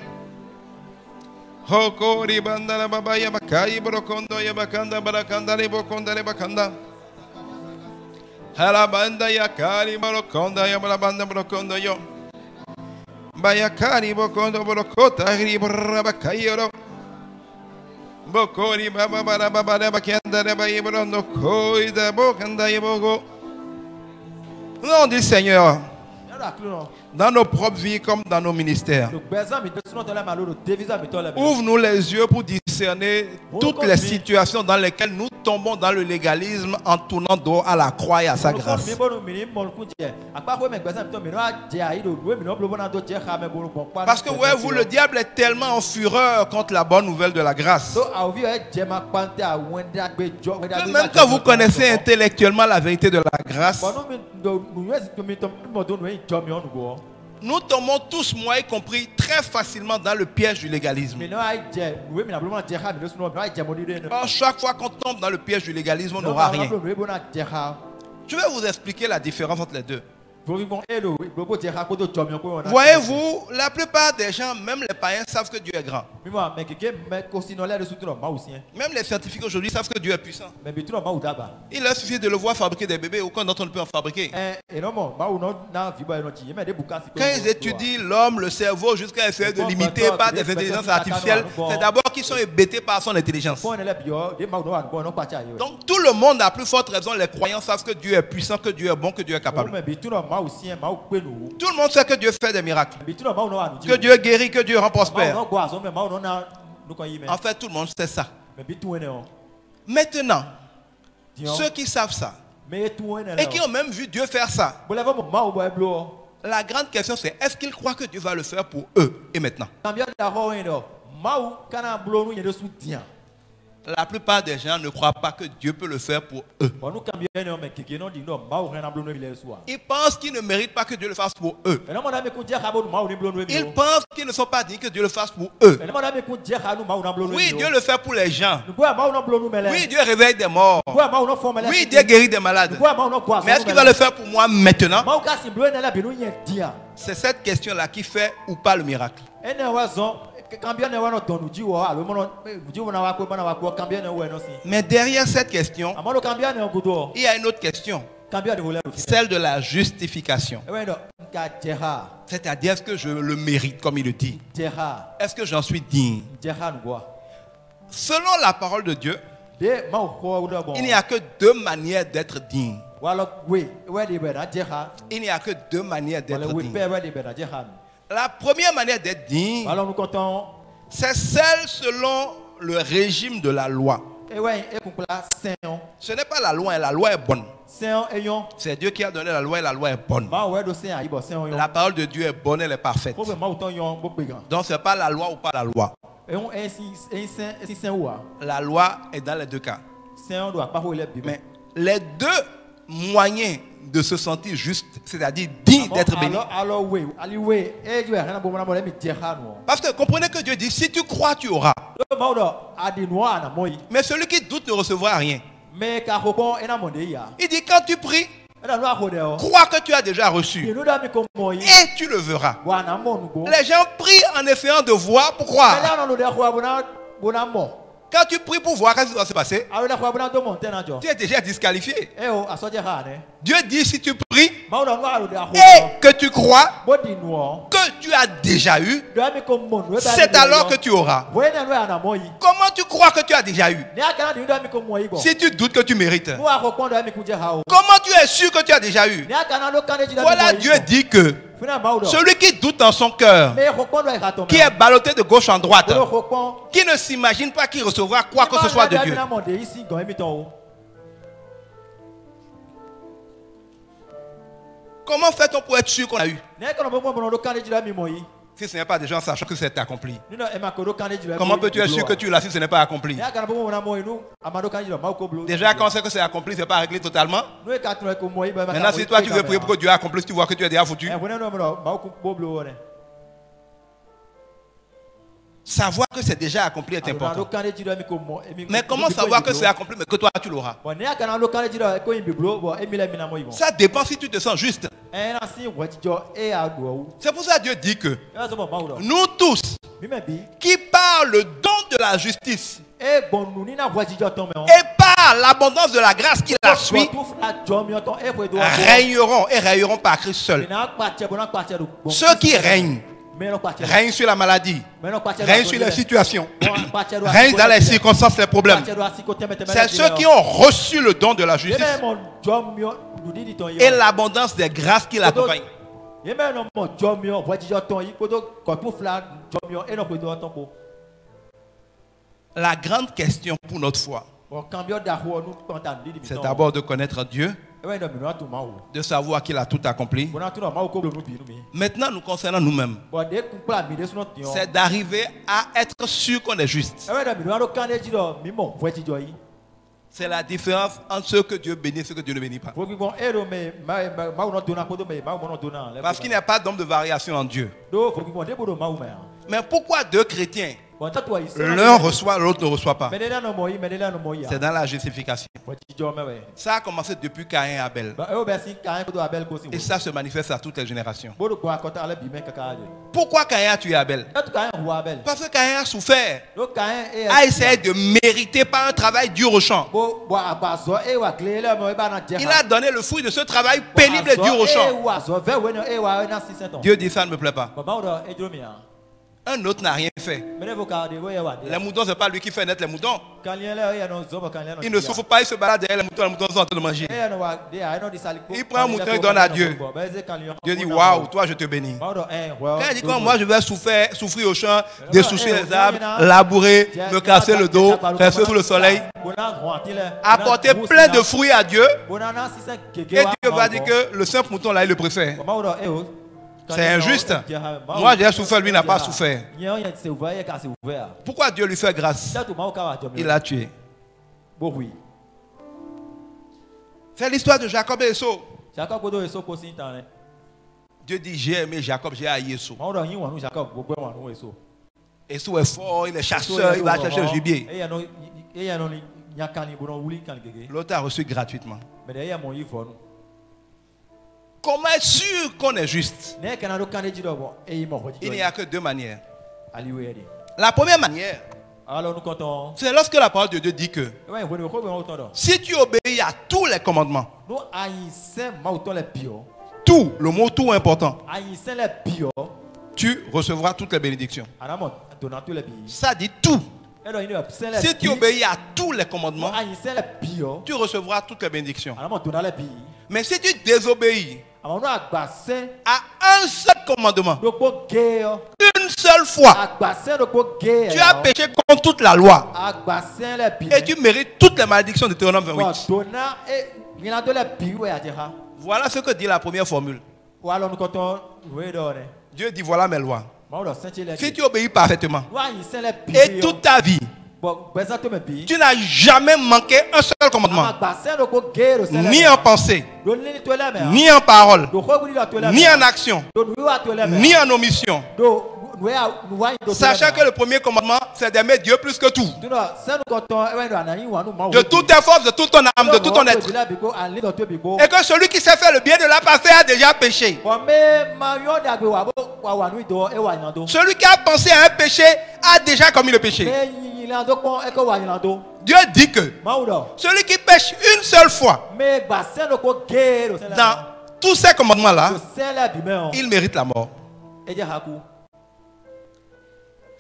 Hokori bandara babaya bakai brokondo ya bakanda barakandare bokondare bakanda Halabanda yakari brokonda ya balabanda brokondo yo Bayakari bokondo brokota ri brabakayoro Bokori baba babara bakandare bayibrondo koida bokanda yebogo. Nom du Seigneur. Dans nos propres vies comme dans nos ministères. Ouvre-nous les yeux pour discerner toutes les situations dans lesquelles nous tombons dans le légalisme en tournant dos à la croix et à sa grâce. Parce que ouais, vous, le diable est tellement en fureur contre la bonne nouvelle de la grâce. Que même quand vous connaissez intellectuellement la vérité de la grâce, nous tombons tous, moi y compris, très facilement dans le piège du légalisme. Alors, chaque fois qu'on tombe dans le piège du légalisme, on n'aura rien. Je vais vous expliquer la différence entre les deux. Voyez-vous, la plupart des gens, même les païens, savent que Dieu est grand. Même les scientifiques aujourd'hui savent que Dieu est puissant. Il leur suffit de le voir fabriquer des bébés, aucun d'entre eux ne peut en fabriquer. Quand ils étudient l'homme, le cerveau, jusqu'à essayer de l'imiter par des intelligences artificielles, c'est d'abord qu'ils sont hébétés par son intelligence. Donc tout le monde, à plus forte raison, les croyants savent que Dieu est puissant, que Dieu est bon, que Dieu est capable. Tout le monde sait que Dieu fait des miracles, que Dieu guérit, que Dieu rend prospère. En fait, tout le monde sait ça. Maintenant, ceux qui savent ça et qui ont même vu Dieu faire ça, La grande question c'est, est-ce qu'ils croient que Dieu va le faire pour eux et maintenant? La plupart des gens ne croient pas que Dieu peut le faire pour eux. Ils pensent qu'ils ne méritent pas que Dieu le fasse pour eux. Ils pensent qu'ils ne sont pas dignes que Dieu le fasse pour eux. Oui, Dieu le fait pour les gens. Oui, Dieu réveille des morts. Oui, Dieu guérit des malades. Mais est-ce qu'il va le faire pour moi maintenant? C'est cette question-là qui fait ou pas le miracle. Mais derrière cette question, il y a une autre question, celle de la justification. C'est-à-dire, est-ce que je le mérite comme il le dit? Est-ce que j'en suis digne? Selon la parole de Dieu, il n'y a que deux manières d'être digne. Il n'y a que deux manières d'être digne. La première manière d'être digne, c'est celle selon le régime de la loi. Ce n'est pas la loi, la loi est bonne. C'est Dieu qui a donné la loi et la loi est bonne. La parole de Dieu est bonne, elle est parfaite. Donc ce n'est pas la loi ou pas la loi. La loi est dans les deux cas. Mais les deux moyens de se sentir juste, c'est-à-dire digne d'être béni. Parce que comprenez que Dieu dit, si tu crois, tu auras. Mais celui qui doute ne recevra rien. Il dit, quand tu pries, crois que tu as déjà reçu et tu le verras. Les gens prient en essayant de voir pour croire. Quand tu pries pour voir, qu'est-ce qui va se passer? Tu es déjà disqualifié. Dieu dit, si tu pries et que tu crois que tu as déjà eu, c'est alors que tu auras. Comment tu crois que tu as déjà eu si tu doutes que tu mérites? Comment tu es sûr que tu as déjà eu? Voilà, Dieu dit que celui qui doute en son cœur, qui est ballotté de gauche en droite, qui ne s'imagine pas qu'il recevra quoi que ce soit de Dieu. Comment fait-on pour être sûr qu'on a eu? Si ce n'est pas déjà en sachant que c'est accompli. Comment peux-tu être sûr que tu l'as si ce n'est pas accompli? Déjà quand on sait que c'est accompli, ce n'est pas réglé totalement. Maintenant si toi tu veux prier pour que Dieu accomplisse, tu vois que tu es déjà foutu. Savoir que c'est déjà accompli est important. Mais comment savoir que c'est accompli mais que toi tu l'auras? Ça dépend si tu te sens juste. C'est pour ça que Dieu dit que nous tous qui par le don de la justice et par l'abondance de la grâce qui la suit, régneront par Christ seul. Ceux qui règnent sur la maladie, règne sur les situations, règne dans les circonstances, les problèmes. C'est ceux qui ont reçu le don de la justice et l'abondance des grâces qui l'accompagnent. La grande question pour notre foi, c'est d'abord de connaître Dieu, de savoir qu'il a tout accompli. Maintenant, nous concernant nous-mêmes, c'est d'arriver à être sûr qu'on est juste. C'est la différence entre ceux que Dieu bénit et ceux que Dieu ne bénit pas. Parce qu'il n'y a pas d'homme de variation en Dieu. Mais pourquoi deux chrétiens, l'un reçoit, l'autre ne reçoit pas? C'est dans la justification. Ça a commencé depuis Caïn et Abel. Et ça se manifeste à toutes les générations. Pourquoi Caïn a tué Abel? Parce que Caïn a souffert, a essayé de mériter par un travail dur au champ. Il a donné le fruit de ce travail pénible et dur au champ. Dieu dit ça ne me plaît pas. Un autre n'a rien fait. Les moutons, ce n'est pas lui qui fait naître les moutons. Il ne souffre pas, il se balade derrière les moutons sont en train de manger. Il prend un mouton et donne à Dieu. Dieu dit, waouh, toi je te bénis. Quand il dit, moi je vais souffrir au champ, dessoucher les arbres, labourer, me casser le dos, rester sous le soleil, apporter plein de fruits à Dieu, et Dieu va dire que le simple mouton là, il le préfère. C'est injuste. Moi j'ai souffert, lui n'a pas souffert. Pourquoi Dieu lui fait grâce? Il l'a tué. C'est l'histoire de Jacob et Esau. Dieu dit j'ai aimé Jacob, j'ai haï Esau. Esau est fort, il est chasseur, il va chercher le gibier. L'autre a reçu gratuitement. Comment être sûr qu'on est juste? Il n'y a que deux manières. La première manière, c'est lorsque la parole de Dieu dit que si tu obéis à tous les commandements, tout, le mot tout important, tu recevras toutes les bénédictions. Ça dit tout. Si tu obéis à tous les commandements, tu recevras toutes les bénédictions. Mais si tu désobéis à un seul commandement, une seule fois, tu as péché contre toute la loi et tu mérites toutes les malédictions de Deutéronome 28. Voilà ce que dit la première formule. Dieu dit voilà mes lois. Si tu obéis parfaitement et toute ta vie, tu n'as jamais manqué un seul commandement, ni en pensée, ni en parole, ni en action, ni en omission. Sachant que le premier commandement, c'est d'aimer Dieu plus que tout. De toute ta force, de toute ton âme, de tout ton être. Et que celui qui sait faire le bien de la passé a déjà péché. Celui qui a pensé à un péché a déjà commis le péché. Dieu dit que celui qui pêche une seule fois dans tous ces commandements-là, il mérite la mort.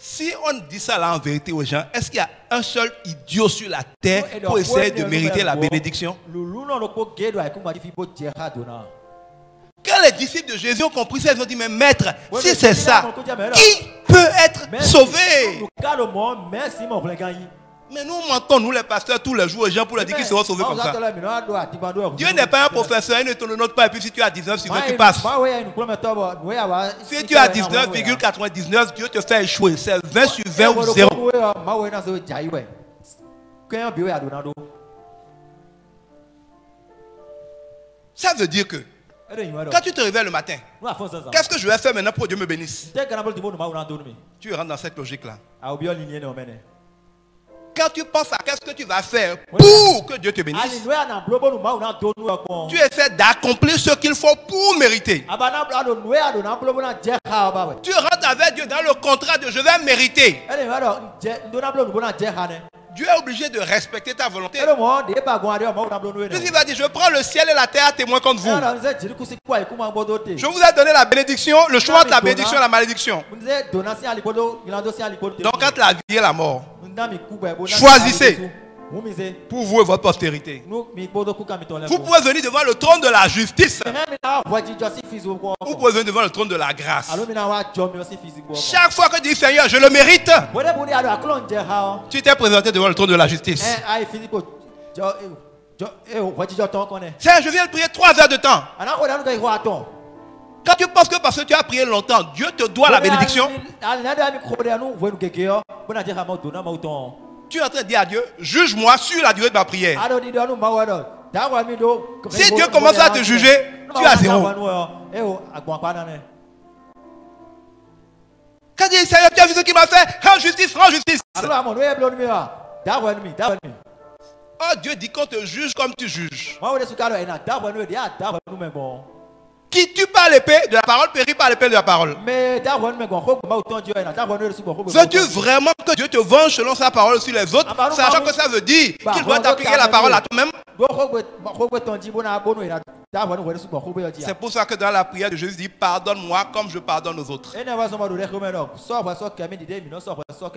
Si on dit ça là en vérité aux gens, est-ce qu'il y a un seul idiot sur la terre pour essayer de mériter la bénédiction? Quand les disciples de Jésus ont compris ça, ils ont dit, mais maître, si c'est ça, qui peut être sauvé? Mais nous mentons, nous les pasteurs, tous les jours aux gens pour leur dire qu'ils seront sauvés comme ça. Dieu n'est pas un professeur, il ne te le note pas, et puis si tu as 19 sur 20, tu passes. Si tu as 19,99, Dieu te fait échouer. C'est 20 sur 20 ou 0. Ça veut dire que quand tu te réveilles le matin, qu'est-ce que je vais faire maintenant pour que Dieu me bénisse? Tu rentres dans cette logique-là. Quand tu penses à qu'est-ce que tu vas faire pour que Dieu te bénisse, tu essaies d'accomplir ce qu'il faut pour mériter. Tu rentres avec Dieu dans le contrat de je vais mériter. Dieu est obligé de respecter ta volonté. Dieu va dire, je prends le ciel et la terre à témoin contre vous. Je vous ai donné la bénédiction, le choix de la bénédiction et la malédiction. Donc quand la vie et la mort, choisissez pour vous et votre postérité. Vous pouvez venir devant le trône de la justice. Vous pouvez venir devant le trône de la grâce. Chaque fois que tu dis Seigneur, je le mérite, tu t'es présenté devant le trône de la justice. Seigneur, je viens de prier 3 heures de temps. Quand tu penses que parce que tu as prié longtemps, Dieu te doit la bénédiction, tu es en train de dire à Dieu, juge-moi sur la durée de ma prière. Si Dieu commence à te juger, tu as 0. Quand tu dis, Seigneur, tu as vu ce qu'il m'a fait, rends justice, rends justice. Oh, Dieu dit qu'on te juge comme tu juges. Qui tue par l'épée de la parole périt par l'épée de la parole. Veux-tu vraiment que Dieu te venge selon sa parole sur les autres, sachant que ça veut dire qu'il doit t'appliquer la parole à toi-même? C'est pour ça que dans la prière de Jésus dit pardonne-moi comme je pardonne aux autres.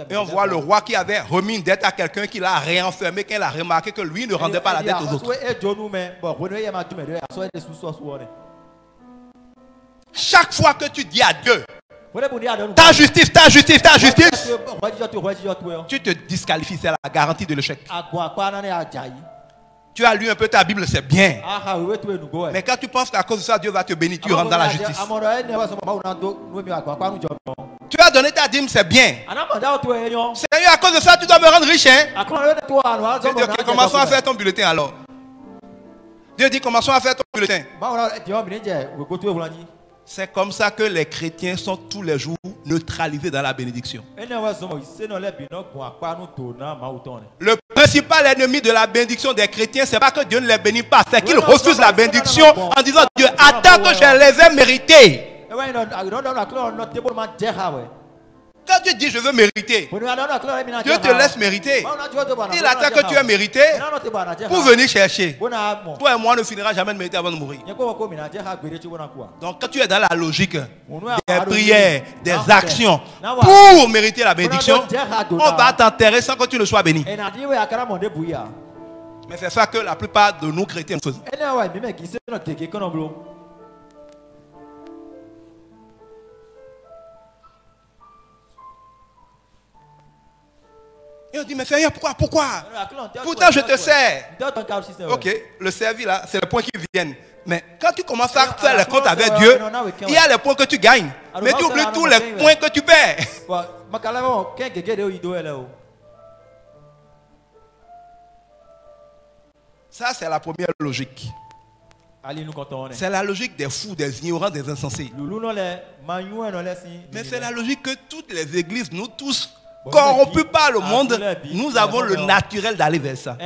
Et on voit le roi qui avait remis une dette à quelqu'un qui l'a réenfermé, qu'il a remarqué que lui ne rendait pas la dette aux autres. Chaque fois que tu dis à Dieu ta justice, ta justice, ta justice, tu te disqualifies, c'est la garantie de l'échec. Tu as lu un peu ta Bible, c'est bien. Mais quand tu penses qu'à cause de ça, Dieu va te bénir, tu rentres dans la justice. Tu as donné ta dîme, c'est bien. Seigneur, à cause de ça, tu dois me rendre riche. Hein? Dieu dit, ok, commençons à faire ton bulletin alors. Dieu dit, commençons à faire ton bulletin. C'est comme ça que les chrétiens sont tous les jours neutralisés dans la bénédiction. Le principal ennemi de la bénédiction des chrétiens, c'est pas que Dieu ne les bénit pas, c'est qu'ils refusent la bénédiction en disant Dieu, attends que je les ai mérités. Quand tu dis je veux mériter, Dieu te laisse mériter. Il attend que tu aies mérité pour venir chercher. Toi et moi ne finira jamais de mériter avant de mourir. Donc quand tu es dans la logique des prières, des actions pour mériter la bénédiction, on va t'enterrer sans que tu ne sois béni. Mais c'est ça que la plupart de nous chrétiens faisons. Et on dit, mais Seigneur, pourquoi? Pourtant, je te sers. Ok, le service là, c'est les points qui viennent. Mais quand tu commences à faire les comptes avec Dieu, il y a les points que tu gagnes. Mais tu oublies tous les points que tu perds. Ça, c'est la première logique. C'est la logique des fous, des ignorants, des insensés. Mais c'est la logique que toutes les églises, nous tous, corrompus par le monde, nous avons le naturel d'aller vers ça.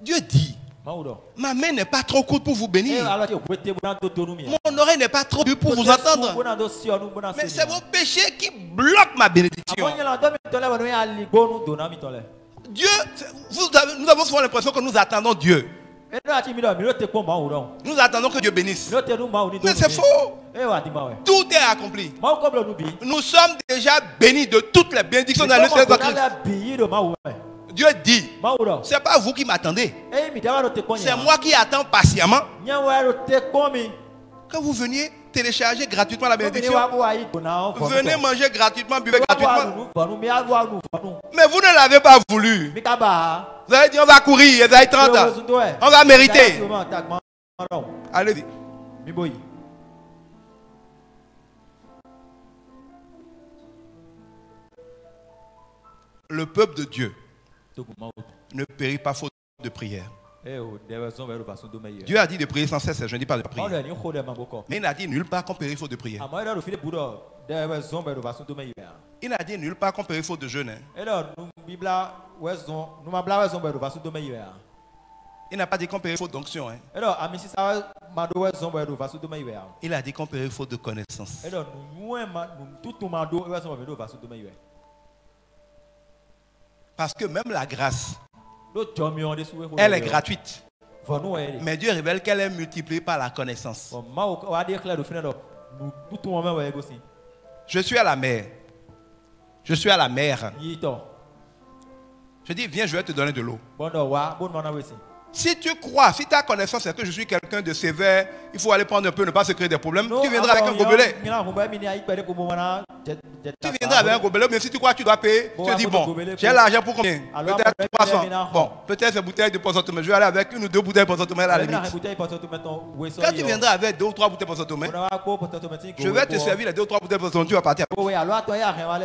Dieu dit, ma main n'est pas trop courte pour vous bénir. Mon oreille n'est pas trop dure pour vous entendre. Mais c'est vos péchés qui bloquent ma bénédiction. Dieu, nous avons souvent l'impression que nous attendons Dieu. Nous attendons que Dieu bénisse. Mais c'est faux. Tout est accompli. Nous sommes déjà bénis de toutes les bénédictions dans le Seigneur Christ. Dieu dit, ce n'est pas vous qui m'attendez. C'est moi qui attends patiemment que vous veniez télécharger gratuitement la bénédiction. Venez manger gratuitement, buvez gratuitement. Mais vous ne l'avez pas voulu. Vous avez dit on va courir, vous avez 30 ans. On va mériter. Allez-y. Le peuple de Dieu ne périt pas faute de prière. Dieu a dit de prier sans cesse, je ne dis pas de prier. Mais il n'a dit nulle part qu'on périt faute de prière. Il n'a dit nulle part qu'on périt faute de jeûne. Il n'a pas dit qu'on périt faute d'onction. Il a dit qu'on périt faute de connaissance. Parce que même la grâce, elle est gratuite. Mais Dieu révèle qu'elle est multipliée par la connaissance. Je suis à la mer. Je suis à la mer. Je dis, viens, je vais te donner de l'eau. Si tu crois, si ta connaissance est que je suis quelqu'un de sévère, il faut aller prendre un peu, ne pas se créer des problèmes, tu viendras avec un gobelet. Tu viendras avec un gobelet, mais si tu crois que tu dois payer, tu te dis, bon, j'ai l'argent pour combien? Peut-être 300. Bon, peut-être ces bouteilles de Poisson-Tomé. Je vais aller avec une ou deux bouteilles de Poisson-Tomé à la limite. Quand tu viendras avec 2 ou 3 bouteilles de Poisson-Tomé, je vais te servir les 2 ou 3 bouteilles de Poisson-Tomé, tu vas partir.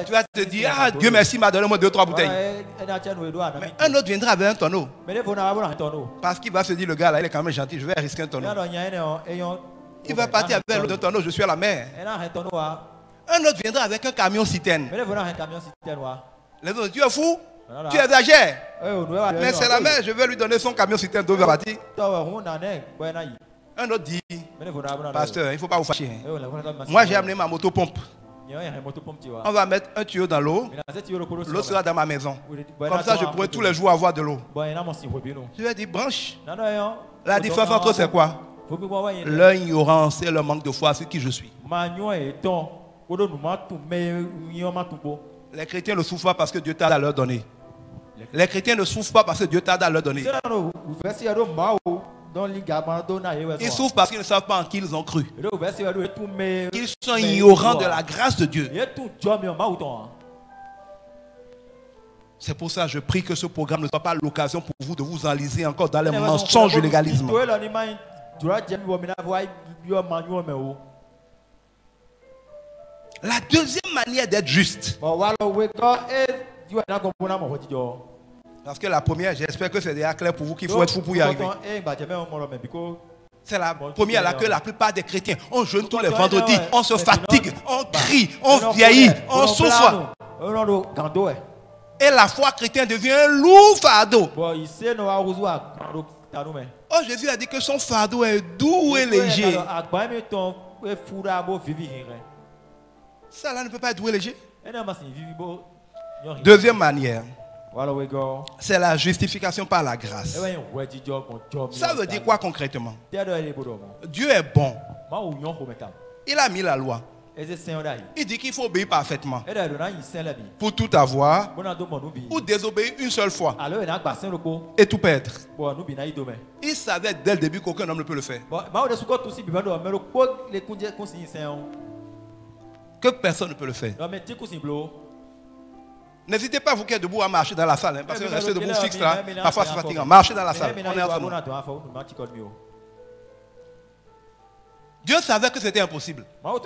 Tu vas te dire, ah, Dieu merci, m'a donné moi 2 ou 3 bouteilles. Mais un autre viendra avec un tonneau. Parce qu'il va se dire, le gars là, il est quand même gentil, je vais risquer un tonneau. Il va partir avec l'autre tonneau, je suis à la mer. Un autre viendra avec un camion citerne. Les autres, tu es fou? Tu exagères. Mais c'est la mer, je vais lui donner son camion citerne d'eau, il va partir. Un autre dit, pasteur, il ne faut pas vous fâcher. Moi j'ai amené ma moto-pompe. On va mettre un tuyau dans l'eau, l'autre sera dans ma maison. Comme ça, je pourrai tous les jours avoir de l'eau. Je lui ai dit, branche. La différence entre eux, c'est quoi? Leur ignorance et leur manque de foi sur qui je suis. Les chrétiens ne souffrent pas parce que Dieu t'a à leur donner. Les chrétiens ne souffrent pas parce que Dieu t'a à leur donner. Ils souffrent parce qu'ils ne savent pas en qui ils ont cru. Ils sont ignorants de la grâce de Dieu. C'est pour ça que je prie que ce programme ne soit pas l'occasion pour vous de vous enliser encore dans les mensonges du légalisme. La deuxième manière d'être juste. Parce que la première, j'espère que c'est déjà clair pour vous qu'il faut être fou pour y arriver. C'est la première là que la plupart des chrétiens, on jeûne tous les vendredis, on se fatigue, on crie, on vieillit, on souffre. Et la foi chrétienne devient un lourd fardeau. Oh, Jésus a dit que son fardeau est doux et léger. Ça là ne peut pas être doux et léger. Deuxième manière, c'est la justification par la grâce. Ça veut dire quoi concrètement? Dieu est bon. Il a mis la loi. Il dit qu'il faut obéir parfaitement pour tout avoir ou désobéir une seule fois et tout perdre. Il savait dès le début qu'aucun homme ne peut le faire. Que personne ne peut le faire. N'hésitez pas, vous qui êtes debout, à marcher dans la salle. Parce que rester debout fixe là, parfois c'est fatigant. Marchez dans la salle. On est entre nous. Dieu savait que c'était impossible. En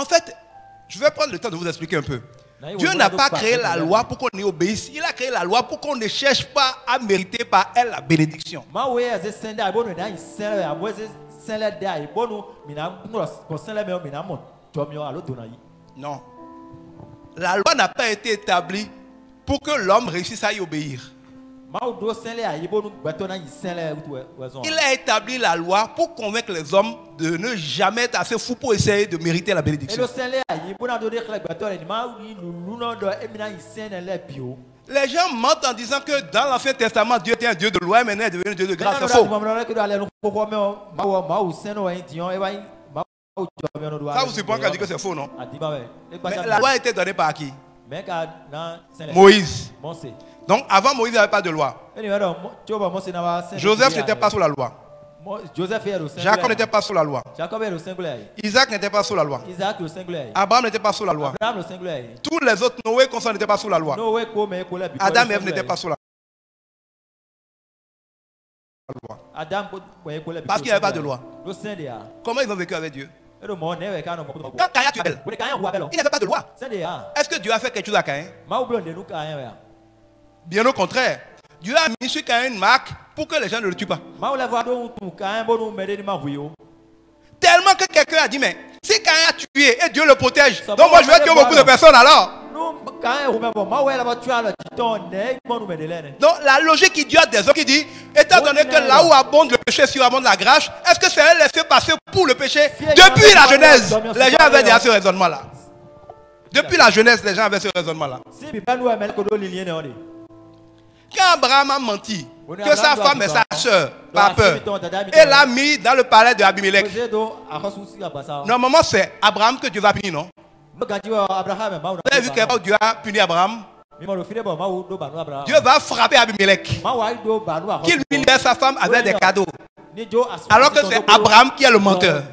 fait, je vais prendre le temps de vous expliquer un peu. Dieu n'a pas créé la loi pour qu'on y obéisse. Il a créé la loi pour qu'on ne cherche pas à mériter par elle la bénédiction. Non. La loi n'a pas été établie pour que l'homme réussisse à y obéir. Il a établi la loi pour convaincre les hommes de ne jamais être assez fous pour essayer de mériter la bénédiction. Les gens mentent en disant que dans l'Ancien Testament, Dieu était un Dieu de loi, maintenant il est devenu un Dieu de grâce. C'est faux. Ça vous surprend quand je dis que c'est faux, non? Mais la loi a été donnée par qui? Moïse. Donc avant Moïse, il n'y avait pas de loi. Joseph n'était pas sous la loi. Jacob n'était pas sous la loi. Isaac n'était pas sous la loi. Abraham n'était pas sous la loi. Tous les autres, Noé, consort n'étaient pas sous la loi. Adam et Ève n'étaient pas sous la loi. Parce qu'il n'y avait pas de loi. Comment ils ont vécu avec Dieu? Quand Caïn tue Abel, il n'avait pas de loi. Est-ce que Dieu a fait quelque chose à Caïn? Bien au contraire. Dieu a mis sur Caïn une marque pour que les gens ne le tuent pas. Tellement que quelqu'un a dit, mais si Caïn a tué et Dieu le protège, donc moi je vais tuer beaucoup de personnes alors. Donc la logique qui dit à des hommes qui dit, étant donné que là où abonde le péché, surabonde la grâce, est-ce que c'est un laisser-passer pour le péché? Depuis la Genèse, les gens avaient déjà ce raisonnement-là. Depuis la Genèse, les gens avaient ce raisonnement-là. Quand Abraham a menti que sa femme est sa soeur, par peur, et l'a mis dans le palais de Abimelech. Normalement, c'est Abraham que Dieu va punir, non? Vous avez vu que Dieu a puni Abraham? Dieu va frapper Abimelech, qu'il lui libère sa femme avec des cadeaux, alors que c'est Abraham qui est le menteur.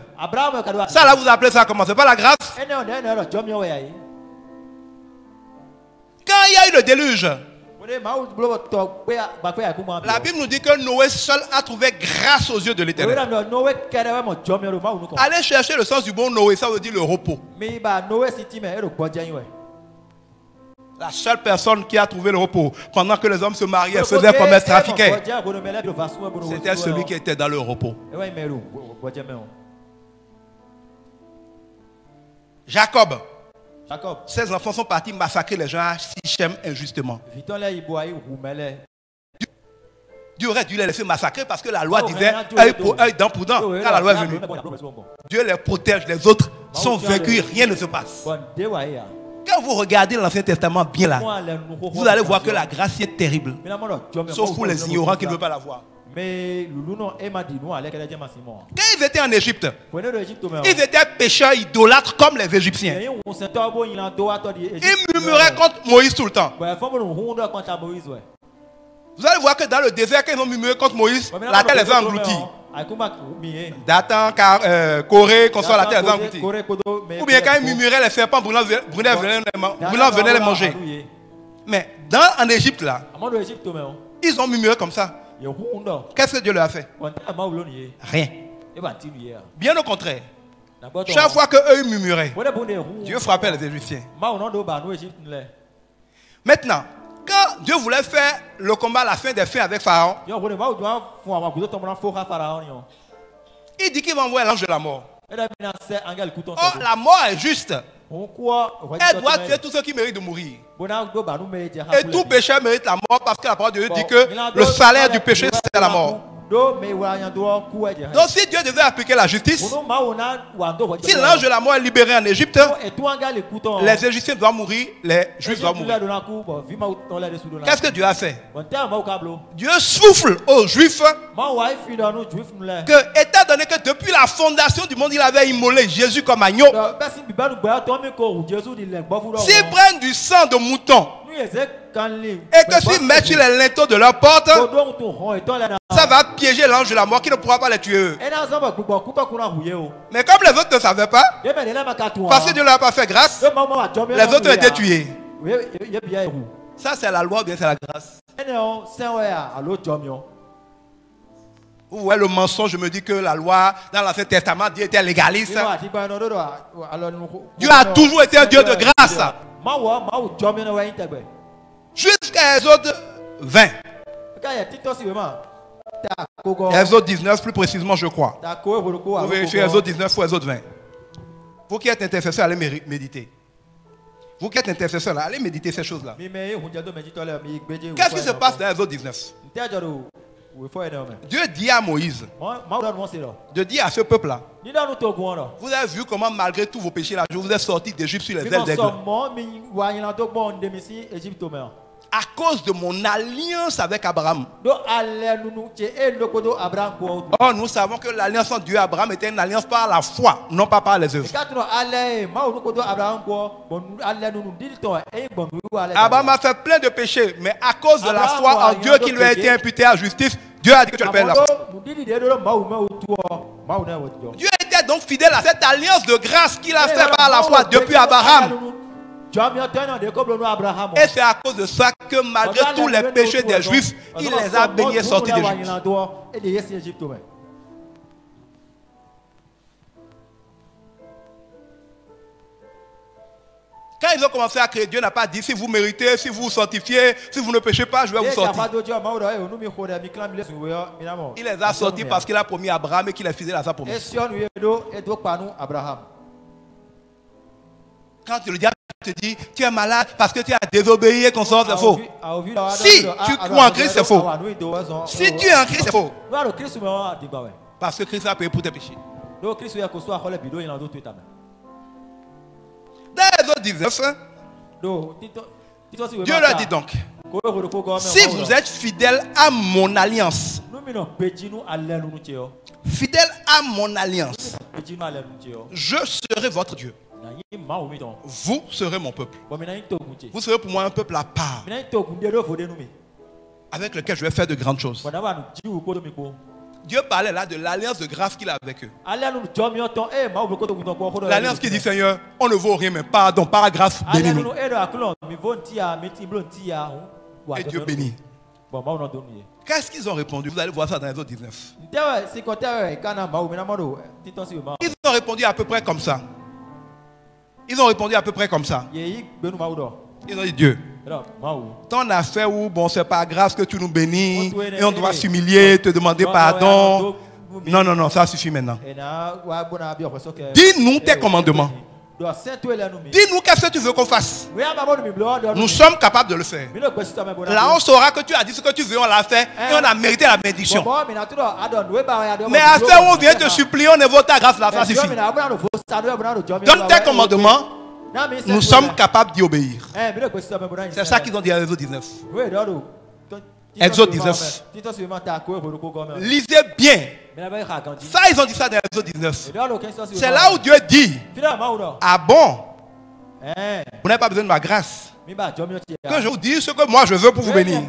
Ça là, vous appelez ça comment? C'est pas la grâce? Quand il y a eu le déluge, la Bible nous dit que Noé seul a trouvé grâce aux yeux de l'Éternel. Allez chercher le sens du bon Noé, ça veut dire le repos. La seule personne qui a trouvé le repos pendant que les hommes se mariaient, faisaient promesses, trafiquaient, c'était celui qui était dans le repos. Jacob. Ses enfants sont partis massacrer les gens à Sichem injustement. Dieu aurait dû les laisser massacrer parce que la loi disait œil pour œil, dent pour dent. Quand la loi est venue, Dieu les protège, les autres sont vaincus, rien ne se passe. Quand vous regardez l'Ancien Testament bien là, vous allez voir que la grâce est terrible. Sauf pour les ignorants qui ne veulent pas la voir. Quand ils étaient en Égypte, ils étaient pécheurs idolâtres comme les Égyptiens. Ils murmuraient contre Moïse tout le temps. Vous allez voir que dans le désert, quand ils ont murmuré contre Moïse, la terre les a engloutis. Dathan, Corée, qu'on soit la terre les a engloutis. Ou bien quand ils murmuraient, les serpents brûlants venaient les manger. Mais en Égypte, là, ils ont murmuré comme ça. Qu'est-ce que Dieu leur a fait? Rien. Bien au contraire. Chaque fois qu'eux murmuraient, Dieu frappait les Égyptiens. Maintenant, quand Dieu voulait faire le combat à la fin des fins avec Pharaon, il dit qu'il va envoyer l'ange de la mort. Oh, la mort est juste. Elle doit tuer tous ceux qui méritent de mourir. Et tout pécheur mérite la mort parce que la parole de Dieu dit que le salaire du péché, c'est la mort. Donc si Dieu devait appliquer la justice, si l'ange de la mort est libéré en Égypte, les Égyptiens doivent mourir, les Juifs doivent mourir. Qu'est-ce que Dieu a fait? Dieu souffle aux Juifs que, étant donné que depuis la fondation du monde, il avait immolé Jésus comme agneau, s'ils prennent du sang de mouton et que s'ils mettent sur les linteaux de leur porte, ça va piéger l'ange de la mort qui ne pourra pas les tuer eux. Mais comme les autres ne savaient pas, parce que Dieu ne leur a pas fait grâce, les autres ont été tués. Ça c'est la loi ou bien c'est la grâce? Vous voyez le mensonge, je me dis que la loi dans l'Ancien Testament, Dieu était légaliste. Dieu a toujours été un Dieu de grâce. Jusqu'à Exode 20. Exode 19 plus précisément je crois. Vous vérifiez Exode 19 ou Exode 20. Vous qui êtes intercesseur, allez méditer. Vous qui êtes intercesseur, allez méditer ces choses-là. Qu'est-ce qui se passe dans Exode 19? Dieu dit à Moïse de dire à ce peuple-là, vous avez vu comment malgré tous vos péchés là, je vous ai sorti d'Égypte sur les ailes d'aigle. À cause de mon alliance avec Abraham. Or, nous savons que l'alliance entre Dieu et Abraham était une alliance par la foi, non pas par les œuvres. Abraham a fait plein de péchés, mais à cause de la foi en Dieu qui lui a été imputé à justice, Dieu a dit que tu le payes la foi. Dieu était donc fidèle à cette alliance de grâce qu'il a fait par la foi depuis Abraham. Et c'est à cause de ça que malgré tous les péchés des Juifs, il les a baignés sortis d'Égypte. Quand ils ont commencé à créer, Dieu n'a pas dit si vous méritez, si vous vous sanctifiez, si vous ne péchez pas, je vais vous sortir. Il les a sortis parce qu'il a promis à Abraham et qu'il est fidèle à sa promesse. Quand le diable te dit tu es malade parce que tu as désobéi et qu'on sort, c'est faux. Si tu crois en Christ, c'est faux. Si tu es en Christ, c'est faux. Parce que Christ a payé pour tes péchés. Dans Exode 19, Dieu leur dit donc, si vous êtes fidèles à mon alliance, fidèles à mon alliance, je serai votre Dieu. Vous serez mon peuple. Vous serez pour moi un peuple à part, avec lequel je vais faire de grandes choses. Dieu parlait là de l'alliance de grâce qu'il a avec eux. L'alliance qui dit Seigneur, on ne vaut rien, mais pardon, par grâce, bénis-nous. Et Dieu bénit. Qu'est-ce qu'ils ont répondu? Vous allez voir ça dans Exode 19. Ils ont répondu à peu près comme ça. Ils ont répondu à peu près comme ça. Ils ont dit Dieu, ton affaire où bon c'est pas grave que tu nous bénis et on doit s'humilier, te demander pardon. Non, non, non, ça suffit maintenant. Dis-nous tes commandements. Dis-nous qu'est-ce que tu veux qu'on fasse. Nous sommes capables de le faire. Là on saura que tu as dit ce que tu veux, on l'a fait et on a mérité la bénédiction. Mais à ce où on vient te supplier, on évoque ta grâce là, ça suffit. Donne tes commandements, nous sommes capables d'y obéir. C'est ça qu'ils ont dit à Exode 19. Exode 19. Lisez bien. Ça, ils ont dit ça dans Exode 19. C'est là où Dieu dit, ah bon, vous n'avez pas besoin de ma grâce. Que je vous dise ce que moi je veux pour vous bénir.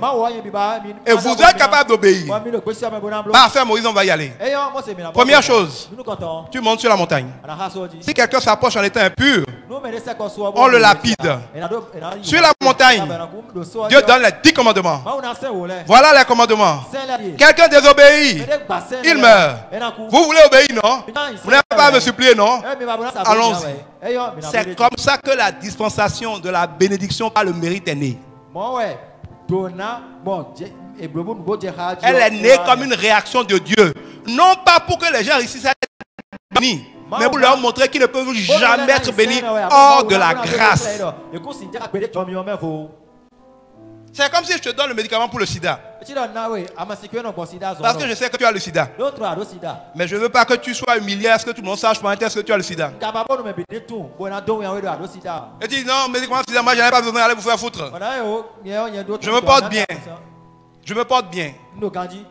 Et vous êtes capable d'obéir. Parfait, Moïse, on va y aller. Première chose, tu montes sur la montagne. Si quelqu'un s'approche en étant impur, on le lapide. Sur la montagne, Dieu donne les 10 commandements. Voilà les commandements. Quelqu'un désobéit, il meurt. Vous voulez obéir, non? Vous n'avez pas à me supplier, non? Allons-y. C'est comme ça que la dispensation de la bénédiction par le mérite est née. Elle est née comme une réaction de Dieu. Non pas pour que les gens réussissent à être bénis, mais pour leur montrer qu'ils ne peuvent jamais être bénis hors de la grâce. C'est comme si je te donne le médicament pour le sida. Parce que je sais que tu as le sida. Mais je ne veux pas que tu sois humilié à ce que tout le monde sache pendant que tu as le sida. Et tu dis non, médicament sida, moi je n'ai pas besoin d'aller vous faire foutre. Je me porte bien. Je me porte bien.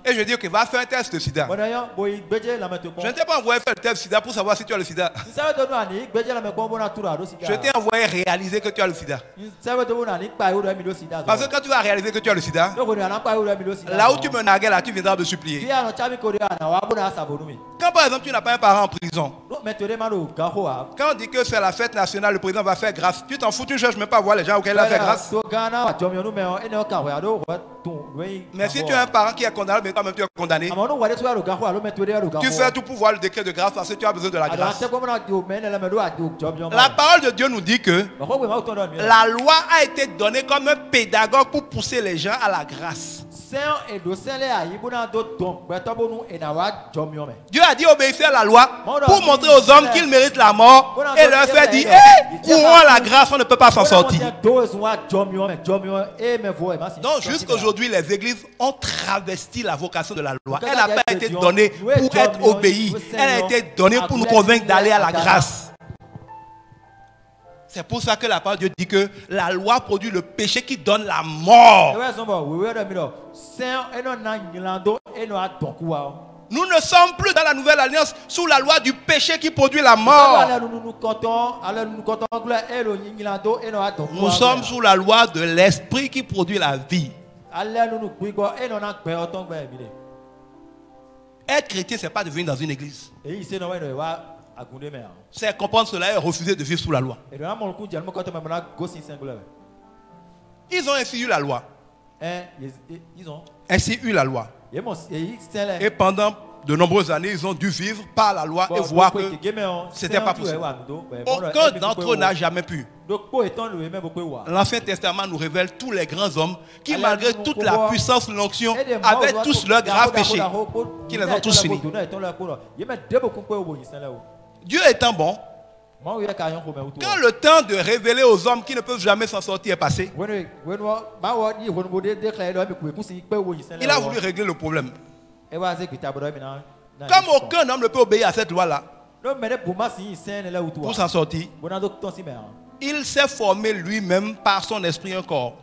Et je dis ok, va faire un test de sida. Je ne t'ai pas envoyé faire le test de sida pour savoir si tu as le sida. Je t'ai envoyé réaliser que tu as le sida. Parce que quand tu vas réaliser que tu as le sida, là où tu me naguais là, tu viendras me supplier. Quand par exemple tu n'as pas un parent en prison, quand on dit que c'est la fête nationale, le président va faire grâce, tu t'en fous, tu ne cherches même pas à voir les gens auxquels il a fait grâce. Mais si tu as un parent qui est condamné, mais toi-même tu es condamné, tu fais tout pour voir le décret de grâce parce que tu as besoin de la grâce. La parole de Dieu nous dit que la loi a été donnée comme un pédagogue pour pousser les gens à la grâce. Dieu a dit obéissez à la loi pour montrer aux hommes qu'ils méritent la mort et leur faire dire courons à la grâce, on ne peut pas s'en sortir. Donc jusqu'aujourd'hui les églises ont travesti la vocation de la loi. Elle n'a pas été donnée pour être obéie, elle a été donnée pour nous convaincre d'aller à la grâce. C'est pour ça que la parole de Dieu dit que la loi produit le péché qui donne la mort. Nous ne sommes plus dans la nouvelle alliance sous la loi du péché qui produit la mort. Nous sommes sous la loi de l'esprit qui produit la vie. Être chrétien, ce n'est pas de venir dans une église. C'est comprendre cela et refuser de vivre sous la loi. Ils ont ainsi eu la loi. Ainsi eu la loi. Et pendant de nombreuses années, ils ont dû vivre par la loi et voir que ce n'était pas possible. Aucun d'entre eux n'a jamais pu. L'Ancien Testament nous révèle tous les grands hommes qui, malgré toute la puissance de l'onction, avaient tous leurs graves péchés, qui les ont tous finis. Dieu étant bon, quand le temps de révéler aux hommes qui ne peuvent jamais s'en sortir est passé, il a voulu régler le problème. Comme aucun homme ne peut obéir à cette loi-là, pour s'en sortir, il s'est formé lui-même par son esprit un corps.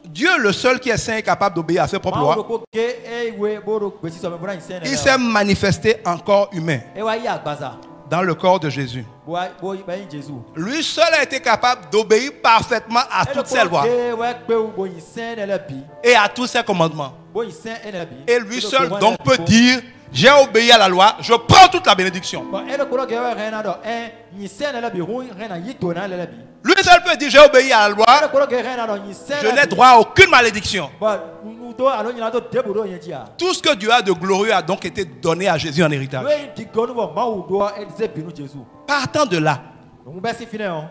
Dieu, le seul qui est saint, est capable d'obéir à ses propres lois. Il s'est manifesté en corps humain dans le corps de Jésus. Lui seul a été capable d'obéir parfaitement à toutes ses lois et à tous ses commandements. Et lui seul donc peut dire: j'ai obéi à la loi, je prends toute la bénédiction. Lui seul peut dire: j'ai obéi à la loi, je n'ai droit à aucune malédiction. Tout ce que Dieu a de glorieux a donc été donné à Jésus en héritage. Partant de là,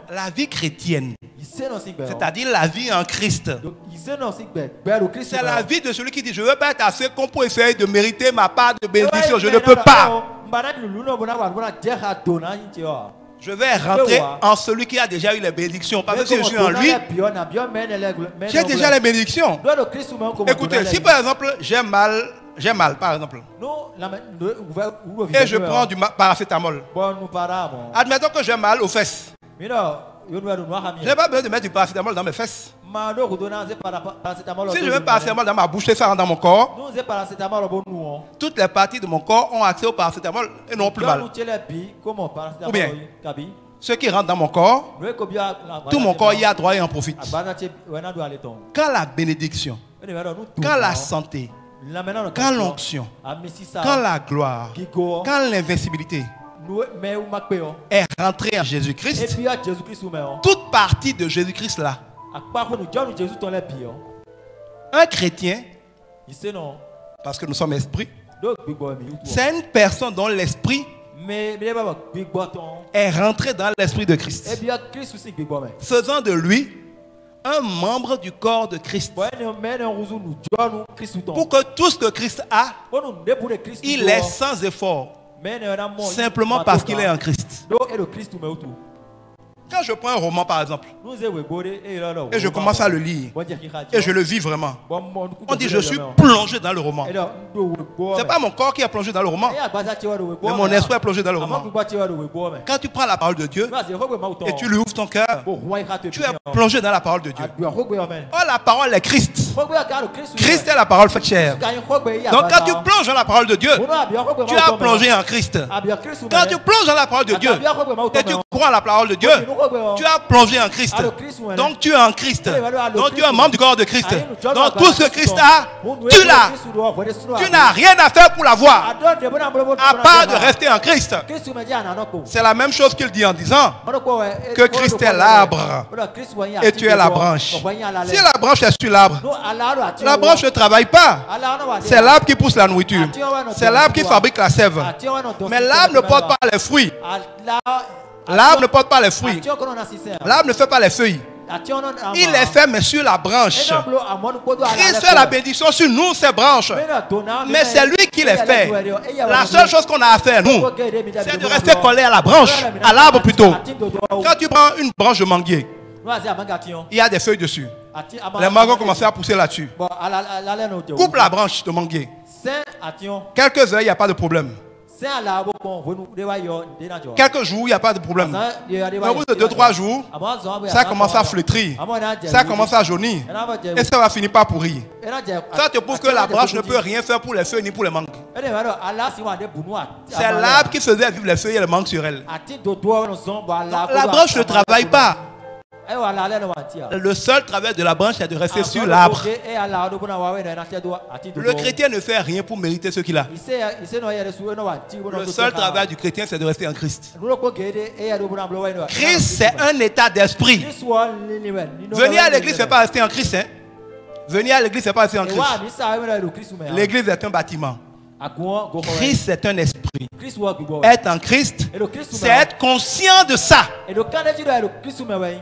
la vie chrétienne, c'est-à-dire la vie en Christ, c'est la vie de celui qui dit: je ne veux pas être assez con pour essayer de mériter ma part de bénédiction, je ne peux pas. Je vais rentrer en celui qui a déjà eu les bénédictions. Parce que si je suis en lui, j'ai déjà les bénédictions. Écoutez, si par exemple j'ai mal par exemple, et je prends du paracétamol, admettons que j'ai mal aux fesses, je n'ai pas besoin de mettre du paracétamol dans mes fesses. Si je mets paracétamol dans ma bouche et ça rentre dans mon corps, toutes les parties de mon corps ont accès au paracétamol et n'ont plus mal. Ou bien, Ce qui rentre dans mon corps, tout mon corps y a droit et en profite. Quand la bénédiction, quand la santé, quand l'onction, quand la gloire, quand l'invincibilité est rentrée en Jésus-Christ, toute partie de Jésus-Christ là, un chrétien, parce que nous sommes esprits, c'est une personne dont l'esprit est rentré dans l'esprit de Christ, faisant de lui un membre du corps de Christ. Pour que tout ce que Christ a, il est sans effort, simplement parce qu'il est en Christ. Quand je prends un roman par exemple, et je commence à le lire, et je le vis vraiment, on dit je suis plongé dans le roman. Ce n'est pas mon corps qui est plongé dans le roman, mais mon esprit est plongé dans le roman. Quand tu prends la parole de Dieu, et tu lui ouvres ton cœur, tu es plongé dans la parole de Dieu. Oh, la parole est Christ. Christ est la parole faite chair. Donc quand tu plonges dans la parole de Dieu, tu as plongé en Christ. Quand tu plonges dans la parole de Dieu, et tu crois à la parole de Dieu, tu as plongé en Christ. Donc tu es en Christ. Donc tu es un membre du corps de Christ. Donc tout ce que Christ a, tu l'as. Tu n'as rien à faire pour l'avoir, à part de rester en Christ. C'est la même chose qu'il dit en disant que Christ est l'arbre et tu es la branche. Si la branche est sur l'arbre, la branche ne travaille pas. C'est l'arbre qui pousse la nourriture. C'est l'arbre qui fabrique la sève. Mais l'arbre ne porte pas les fruits. L'arbre ne porte pas les fruits. L'arbre ne fait pas les feuilles. Il les fait mais sur la branche. Christ fait la bénédiction sur nous, ces branches. Mais c'est lui qui les fait. La seule chose qu'on a à faire, nous, c'est de rester collé à la branche, à l'arbre plutôt. Quand tu prends une branche de manguier, il y a des feuilles dessus. Les mangues commencent à pousser là-dessus. Coupe la branche de manguier. Quelques heures, il n'y a pas de problème. Quelques jours, il n'y a pas de problème. Mais au bout de 2-3 jours, ça commence à flétrir. Ça commence à jaunir. Et ça va finir par pourrir. Ça te prouve que la branche ne peut rien faire pour les feuilles ni pour les mangues. C'est l'arbre qui faisait vivre les feuilles et les mangues sur elle. La branche ne travaille pas. Le seul travail de la branche, c'est de rester sur l'arbre. Le chrétien ne fait rien pour mériter ce qu'il a. Le seul travail du chrétien, c'est de rester en Christ. Christ, c'est un état d'esprit. Venir à l'église, c'est pas rester en Christ. Hein? Venir à l'église, c'est pas rester en Christ. L'église est un bâtiment. Christ est un esprit. Être en Christ, c'est être conscient de ça.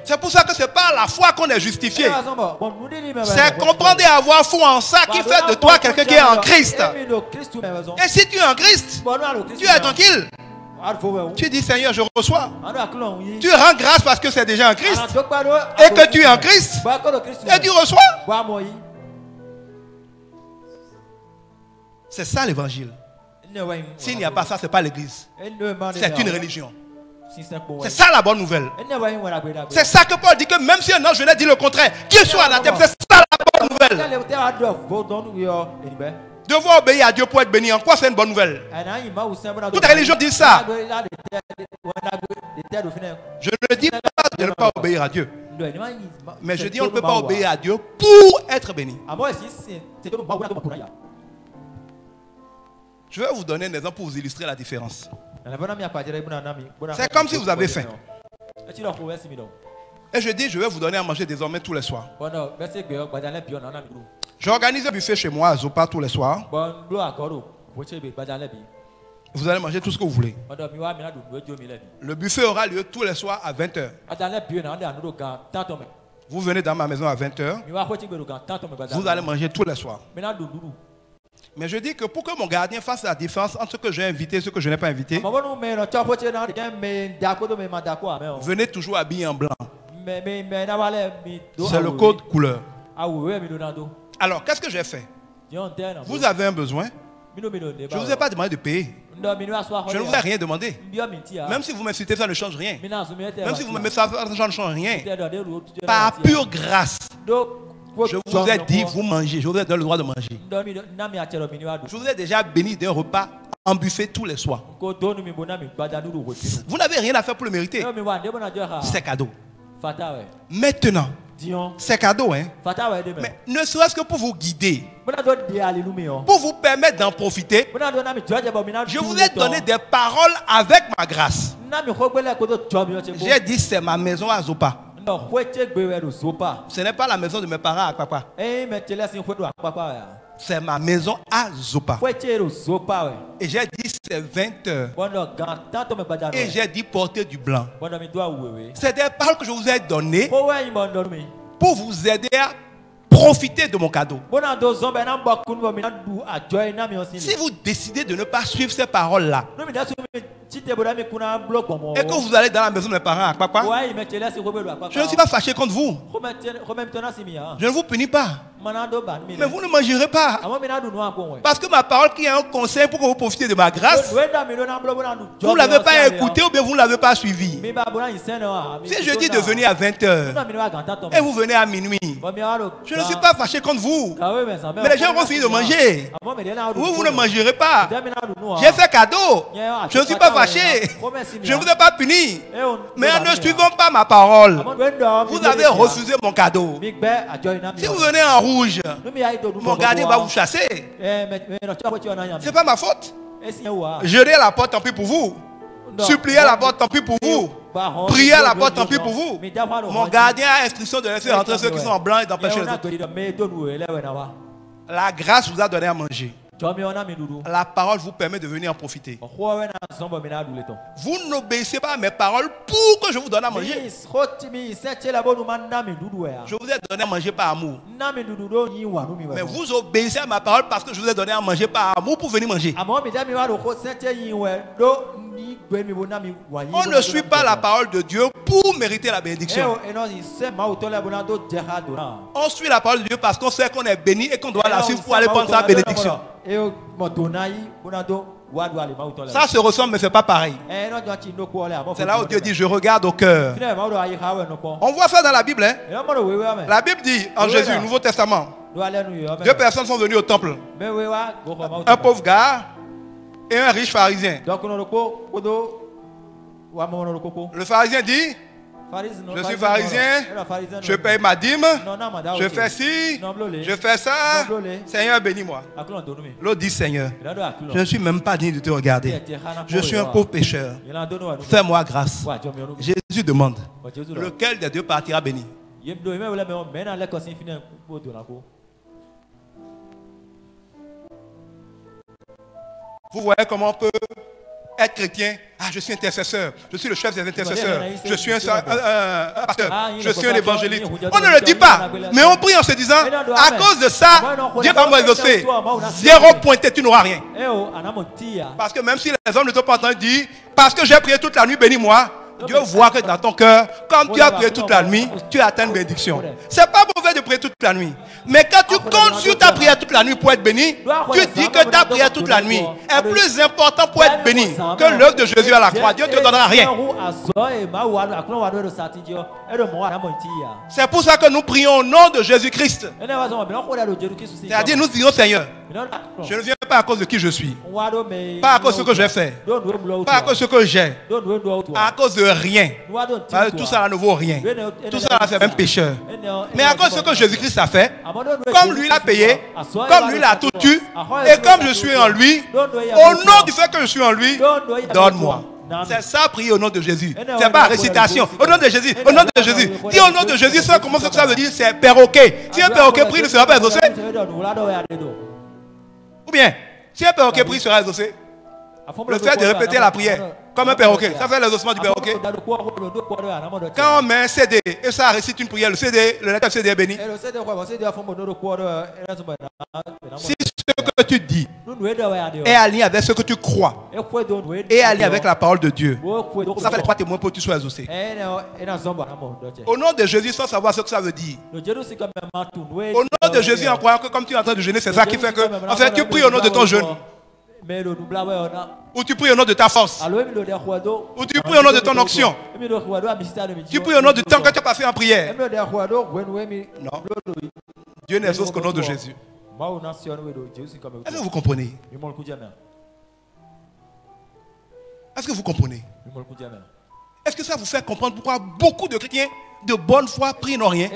C'est pour ça que c'est pas la foi qu'on est justifié. C'est comprendre et avoir foi en ça qui fait de toi quelqu'un qui est en Christ. Et si tu es en Christ, tu es tranquille. Tu dis Seigneur, je reçois. Tu rends grâce parce que c'est déjà en Christ. Et que tu es en Christ. Et tu reçois. C'est ça l'évangile. S'il n'y a pas ça, ce n'est pas l'église. C'est une religion. C'est ça la bonne nouvelle. C'est ça que Paul dit que même si un ange venait dire le contraire, qu'il soit anathème, c'est ça la bonne nouvelle. Devoir obéir à Dieu pour être béni, en quoi c'est une bonne nouvelle? Toutes les religions disent ça. Je ne dis pas de ne pas obéir à Dieu. Mais je dis on ne peut pas obéir à Dieu pour être béni. Je vais vous donner un exemple pour vous illustrer la différence. C'est comme si vous avez faim. Et je dis, je vais vous donner à manger désormais tous les soirs. J'organise un buffet chez moi à Zopa tous les soirs. Vous allez manger tout ce que vous voulez. Le buffet aura lieu tous les soirs à 20h. Vous venez dans ma maison à 20h. Vous allez manger tous les soirs. Mais je dis que pour que mon gardien fasse la différence entre ce que j'ai invité et ce que je n'ai pas invité, venez toujours habillé en blanc. C'est le code couleur. Alors, qu'est-ce que j'ai fait? Vous avez un besoin. Je ne vous ai pas demandé de payer. Je ne vous ai rien demandé. Même si vous m'insultez, ça ne change rien. Même si vous m'aimez, ça ne change rien. Par pure grâce. Je vous ai dit, vous mangez. Je vous ai donné le droit de manger. Je vous ai déjà béni d'un repas en buffet tous les soirs. Vous n'avez rien à faire pour le mériter. C'est cadeau. Maintenant, c'est cadeau, hein? Mais ne serait-ce que pour vous guider, pour vous permettre d'en profiter, je vous ai donné des paroles avec ma grâce. J'ai dit c'est ma maison à Zopa. Ce n'est pas la maison de mes parents à papa. C'est ma maison à Zopa. Et j'ai dit c'est 20 heures. Et j'ai dit porter du blanc. C'est des paroles que je vous ai données pour vous aider à profiter de mon cadeau. Si vous décidez de ne pas suivre ces paroles-là, et que vous allez dans la maison de mes parents à papa, je ne suis pas fâché contre vous. Je ne vous punis pas. Mais vous ne mangerez pas. Parce que ma parole qui est un conseil pour que vous profitez de ma grâce, vous ne l'avez pas écouté ou bien vous ne l'avez pas suivi. Si je dis de venir à 20 heures et vous venez à minuit, je ne suis pas fâché contre vous. Mais les gens vont finir de manger. Vous ne mangerez pas. J'ai fait cadeau. Je ne suis pas fâché. Je ne vous ai pas puni. Mais en ne suivant pas ma parole, vous avez refusé mon cadeau. Si vous venez en rouge, mon gardien va vous chasser. C'est pas ma faute. Jeter à la porte, tant pis pour vous. Supplier à la porte, tant pis pour vous. Prier à la porte, tant pis pour vous. Mon gardien a instruction de laisser rentrer ceux qui sont en blanc et d'empêcher les autres. La grâce vous a donné à manger. La parole vous permet de venir en profiter. Vous n'obéissez pas à mes paroles pour que je vous donne à manger. Je vous ai donné à manger par amour. Mais vous obéissez à ma parole parce que je vous ai donné à manger par amour pour venir manger. On ne suit pas la parole de Dieu pour mériter la bénédiction. On suit la parole de Dieu parce qu'on sait qu'on est béni et qu'on doit la suivre pour aller prendre sa bénédiction. Ça se ressemble mais c'est pas pareil. C'est là où Dieu dit je regarde au cœur. On voit ça dans la Bible, hein? La Bible dit en Jésus, Nouveau Testament, 2 personnes sont venues au temple. Un pauvre gars et un riche pharisien. Le pharisien dit je suis pharisien, je paye ma dîme, je fais ci, je fais ça. Seigneur, bénis-moi. L'autre dit Seigneur, je ne suis même pas digne de te regarder. Je suis un pauvre pécheur. Fais-moi grâce. Jésus demande lequel des deux partira béni. Vous voyez comment on peut être chrétien. Ah, je suis intercesseur. Je suis le chef des intercesseurs. Je suis un pasteur. Je suis un évangéliste. On ne le dit pas. Mais on prie en se disant, à cause de ça, Dieu va m'exaucer. 0 pointé, tu n'auras rien. Parce que même si les hommes ne t'ont pas entendu dire, parce que j'ai prié toute la nuit, bénis-moi. Dieu voit que dans ton cœur, comme tu as prié toute la nuit, tu atteins une bénédiction. C'est pas mauvais de prier toute la nuit. Mais quand tu comptes sur ta prière toute la nuit pour être béni, tu dis que ta prière toute la nuit est plus important pour être béni que l'œuvre de Jésus à la croix. Dieu ne te donnera rien. C'est pour ça que nous prions au nom de Jésus-Christ. C'est-à-dire nous disons Seigneur, je ne viens pas à cause de qui je suis, pas à cause de ce que j'ai fait, pas à cause de ce que j'ai, à cause de rien. Tout ça ne vaut rien. Tout ça c'est même pécheur. Mais à cause de ce que Jésus-Christ a fait, comme lui l'a payé, comme lui l'a tout eu, et comme je suis en lui, au nom du fait que je suis en lui, donne-moi. C'est ça, prier au nom de Jésus. C'est pas récitation. Au nom de Jésus. Au nom de Jésus. Dis au nom de Jésus, ça comment ça veut dire? C'est perroquet. Si un perroquet prie, il ne sera pas exaucé. Ou bien, si un perroquet prie, il sera exaucé. Le fait de répéter la prière comme un perroquet, ça fait l'exaucement du perroquet. Quand on met un CD et ça récite une prière, le lecteur CD est béni. Si ce que tu dis est aligné avec ce que tu crois et aligné avec la parole de Dieu, ça fait les 3 témoins pour que tu sois exaucé. Au nom de Jésus, sans savoir ce que ça veut dire. Au nom de Jésus, en croyant que comme tu es en train de jeûner, c'est ça qui fait que en fait, tu pries au nom de ton jeûne. Ou tu pries au nom de ta force. Ou tu pries au nom de ton onction. Tu pries au nom du temps que tu as passé en prière. Non. Dieu n'exauce qu'au nom de Jésus. Est-ce que vous comprenez? Est-ce que vous comprenez? Est-ce que ça vous fait comprendre pourquoi beaucoup de chrétiens de bonne foi prient non rien?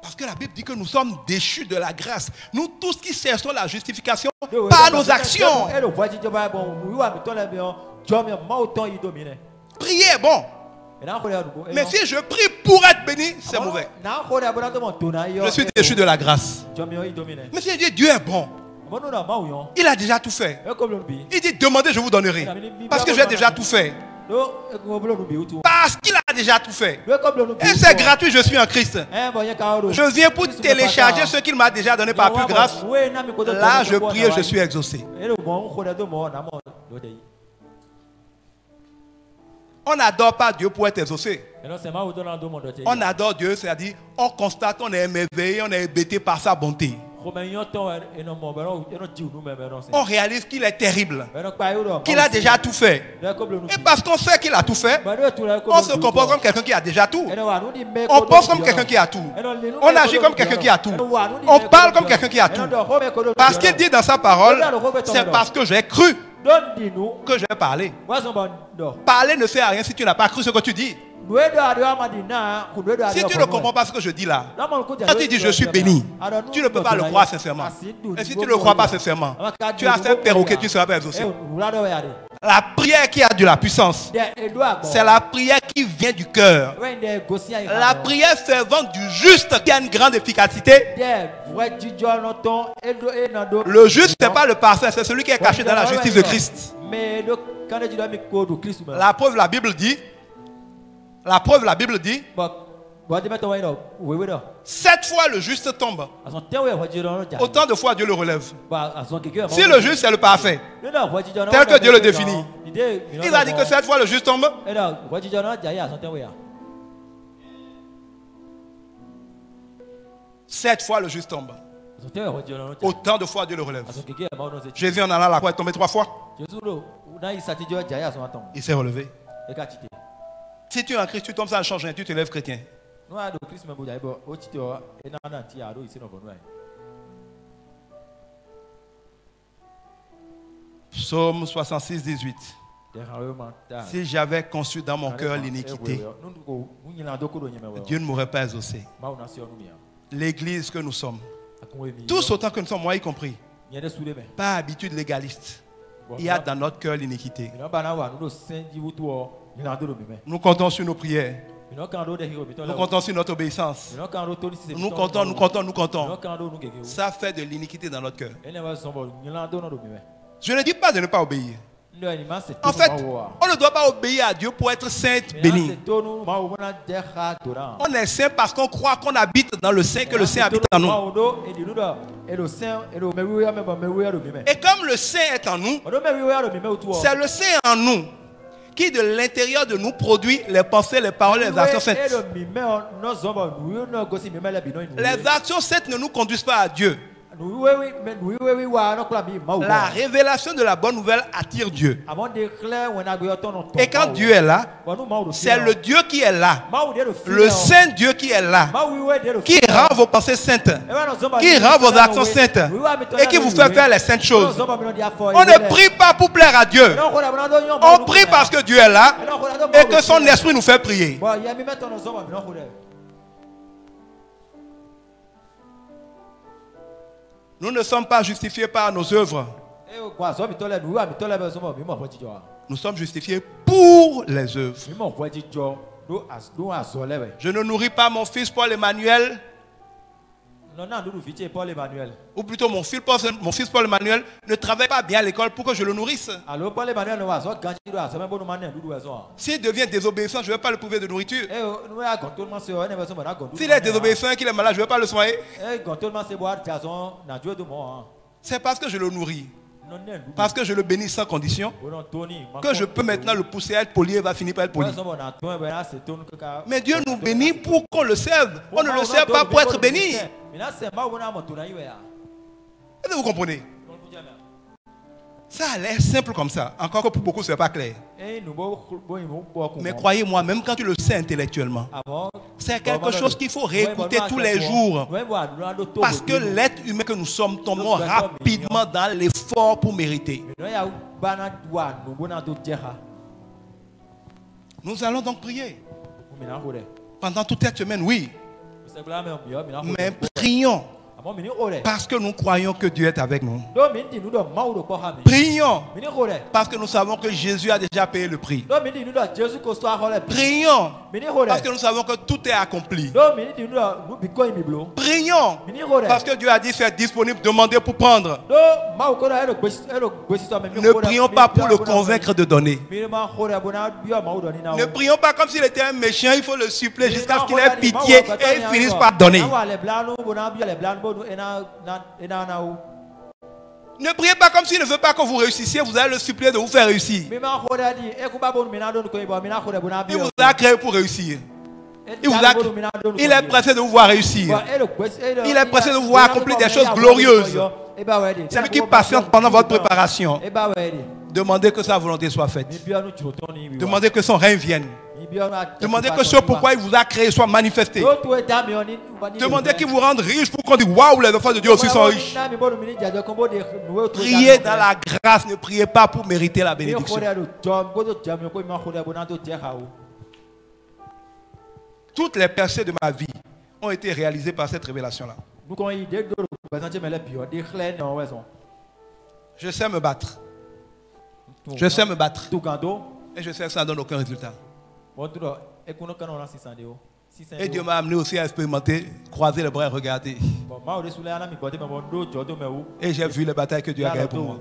Parce que la Bible dit que nous sommes déchus de la grâce. Nous tous qui cherchons la justification par nos actions. Prier est bon. Mais si je prie pour être béni, c'est mauvais. Je suis déchu de la grâce. Mais si je dis Dieu est bon, il a déjà tout fait. Il dit demandez, je vous donnerai. Parce que j'ai déjà tout fait. Parce qu'il a déjà tout fait. Et c'est gratuit, je suis en Christ. Je viens pour télécharger ce qu'il m'a déjà donné par plus grâce. Là, je prie et je suis exaucé. On n'adore pas Dieu pour être exaucé. On adore Dieu, c'est-à-dire on constate, on est émerveillé, on est hébété par sa bonté. On réalise qu'il est terrible, qu'il a déjà tout fait. Et parce qu'on sait qu'il a tout fait, on se comporte comme quelqu'un qui a déjà tout. On pense comme quelqu'un qui a tout. On agit comme quelqu'un qui a tout. On parle comme quelqu'un qui a tout. Parce qu'il dit dans sa parole, c'est parce que j'ai cru que j'ai parlé. Parler ne sert à rien si tu n'as pas cru ce que tu dis. Si tu ne comprends pas ce que je dis là, quand tu dis je suis béni, tu ne peux pas le croire sincèrement. Et si tu ne le crois pas sincèrement, tu as fait perroquet, tu ne seras pas exaucé. La prière qui a de la puissance, c'est la prière qui vient du cœur. La prière fervente du juste qui a une grande efficacité. Le juste, ce n'est pas le parfait, c'est celui qui est caché dans la justice de Christ. La preuve, la Bible dit. La preuve, la Bible dit 7 fois le juste tombe. Autant de fois Dieu le relève. Si le juste c'est le parfait, tel que Dieu le définit, il a dit que 7 fois le juste tombe. 7 fois le juste tombe. Autant de fois Dieu le relève. Jésus en allant à la croix est tombé 3 fois. Il s'est relevé. Si tu es en Christ, tu tombes, ça ne change rien, tu te lèves chrétien. Psaume 66, 18. Si j'avais conçu dans mon cœur l'iniquité, Dieu ne m'aurait pas exaucé. L'église que nous sommes, tous autant que nous sommes, moi y compris, par habitude légaliste, il y a dans notre cœur l'iniquité. Nous comptons sur nos prières. Nous comptons sur notre obéissance. Nous comptons. Ça fait de l'iniquité dans notre cœur. Je ne dis pas de ne pas obéir. En fait, on ne doit pas obéir à Dieu pour être saint, béni. On est saint parce qu'on croit qu'on habite dans le saint, que le saint habite en nous. Et comme le saint est en nous, c'est le saint en nous qui de l'intérieur de nous produit les pensées, les paroles, les actions saintes. Les actions saintes ne nous conduisent pas à Dieu. La révélation de la bonne nouvelle attire Dieu. Et quand Dieu est là, c'est le Dieu qui est là, le Saint Dieu qui est là, qui rend vos pensées saintes, qui rend vos actions saintes et qui vous fait faire les saintes choses. On ne prie pas pour plaire à Dieu. On prie parce que Dieu est là et que son esprit nous fait prier. Nous ne sommes pas justifiés par nos œuvres. Nous sommes justifiés pour les œuvres. Je ne nourris pas mon fils Paul-Emmanuel. Ou plutôt mon fils Paul-Emmanuel ne travaille pas bien à l'école pour que je le nourrisse. S'il devient désobéissant, je ne vais pas le prouver de nourriture. S'il est désobéissant et qu'il est malade, je ne vais pas le soigner. C'est parce que je le nourris, parce que je le bénis sans condition, que je peux maintenant le pousser à être poli et va finir par être poli. Mais Dieu nous bénit pour qu'on le serve. On ne le sert pas pour être béni. Est-ce que vous comprenez? Ça a l'air simple comme ça. Encore que pour beaucoup, ce n'est pas clair. Mais croyez-moi, même quand tu le sais intellectuellement, c'est quelque chose qu'il faut réécouter tous les jours. Parce que l'être humain que nous sommes tombons rapidement dans l'effort pour mériter. Nous allons donc prier. Pendant toute cette semaine, oui. Mais prions. Parce que nous croyons que Dieu est avec nous. Prions. Parce que nous savons que Jésus a déjà payé le prix. Prions. Parce que nous savons que tout est accompli. Prions. Parce que Dieu a dit c'est disponible, demandez pour prendre. Ne prions pas pour le convaincre de donner. Ne prions pas comme s'il était un méchant, il faut le suppléer jusqu'à ce qu'il ait pitié et il finisse par donner. Ne priez pas comme s'il ne veut pas que vous réussissiez, vous allez le supplier de vous faire réussir. Il vous a créé pour réussir. Il est pressé de vous voir réussir. Il est pressé de vous voir accomplir des choses glorieuses. C'est lui qui patiente pendant votre préparation. Demandez que sa volonté soit faite. Demandez que son règne vienne. Demandez que ce pourquoi il vous a créé soit manifesté. Demandez qu'il vous rende riche pour qu'on dise waouh, les enfants de Dieu aussi sont riches. Priez dans la grâce, ne priez pas pour mériter la bénédiction. Toutes les percées de ma vie ont été réalisées par cette révélation-là. Je sais me battre. Je sais me battre. Et je sais que ça ne donne aucun résultat. Et Dieu m'a amené aussi à expérimenter, croiser les bras et regarder. Et j'ai vu les batailles que Dieu a gagnées pour moi.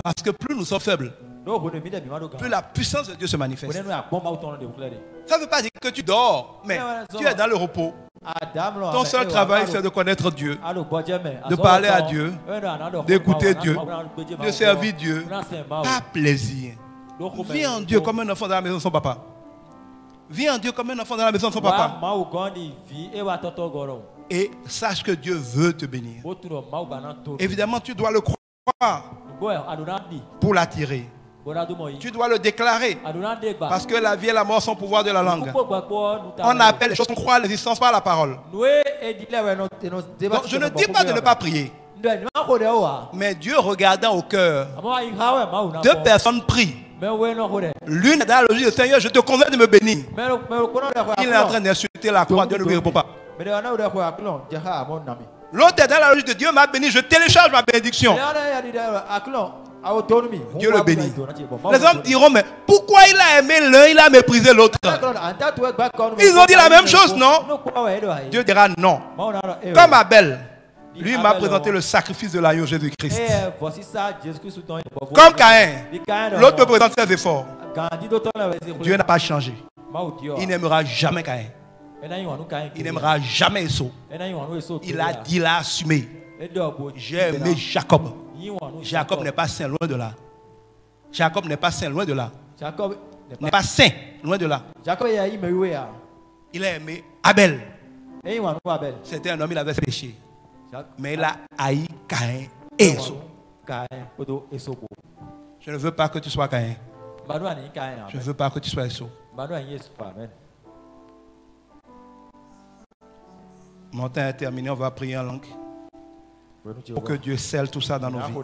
Parce que plus nous sommes faibles, plus la puissance de Dieu se manifeste. Ça ne veut pas dire que tu dors, mais tu es dans le repos. Ton seul travail, c'est de connaître Dieu, de parler à Dieu, d'écouter Dieu, de servir Dieu, par plaisir. Vis en Dieu comme un enfant dans la maison de son papa. Vis en Dieu comme un enfant dans la maison de son papa. Et sache que Dieu veut te bénir. Évidemment, tu dois le croire pour l'attirer. Tu dois le déclarer. Parce que la vie et la mort sont pouvoir de la langue. On appelle les choses qu'on croit à l'existence par la parole. Donc, je ne dis pas de ne pas prier. Mais Dieu regardant au cœur, deux personnes prient. L'une est dans la logique de Seigneur, je te conseille de me bénir. Il est en train d'insulter la croix, Dieu ne lui répond pas. L'autre est dans la logique de Dieu m'a béni, je télécharge ma bénédiction. Dieu le bénit. Les hommes diront, mais pourquoi il a aimé l'un, il a méprisé l'autre? Ils ont dit la même chose, non? Dieu dira non. Comme Abel, lui m'a présenté le sacrifice de l'agneau Jésus-Christ. Comme Caïn, l'autre me présente ses efforts. Dieu n'a pas changé. Il n'aimera jamais Caïn. Il n'aimera jamais Esau. Il a dit, il a assumé. J'ai aimé Jacob. Jacob n'est pas saint, loin de là. Jacob n'est pas saint, loin de là. N'est pas saint, loin de là. Il a aimé Abel. C'était un homme, il avait péché. Mais il a haï Caïn et Esau. Je ne veux pas que tu sois Caïn. Je ne veux pas que tu sois Esau. Mon temps est terminé, on va prier en langue. Pour que Dieu scelle tout ça dans nos vies.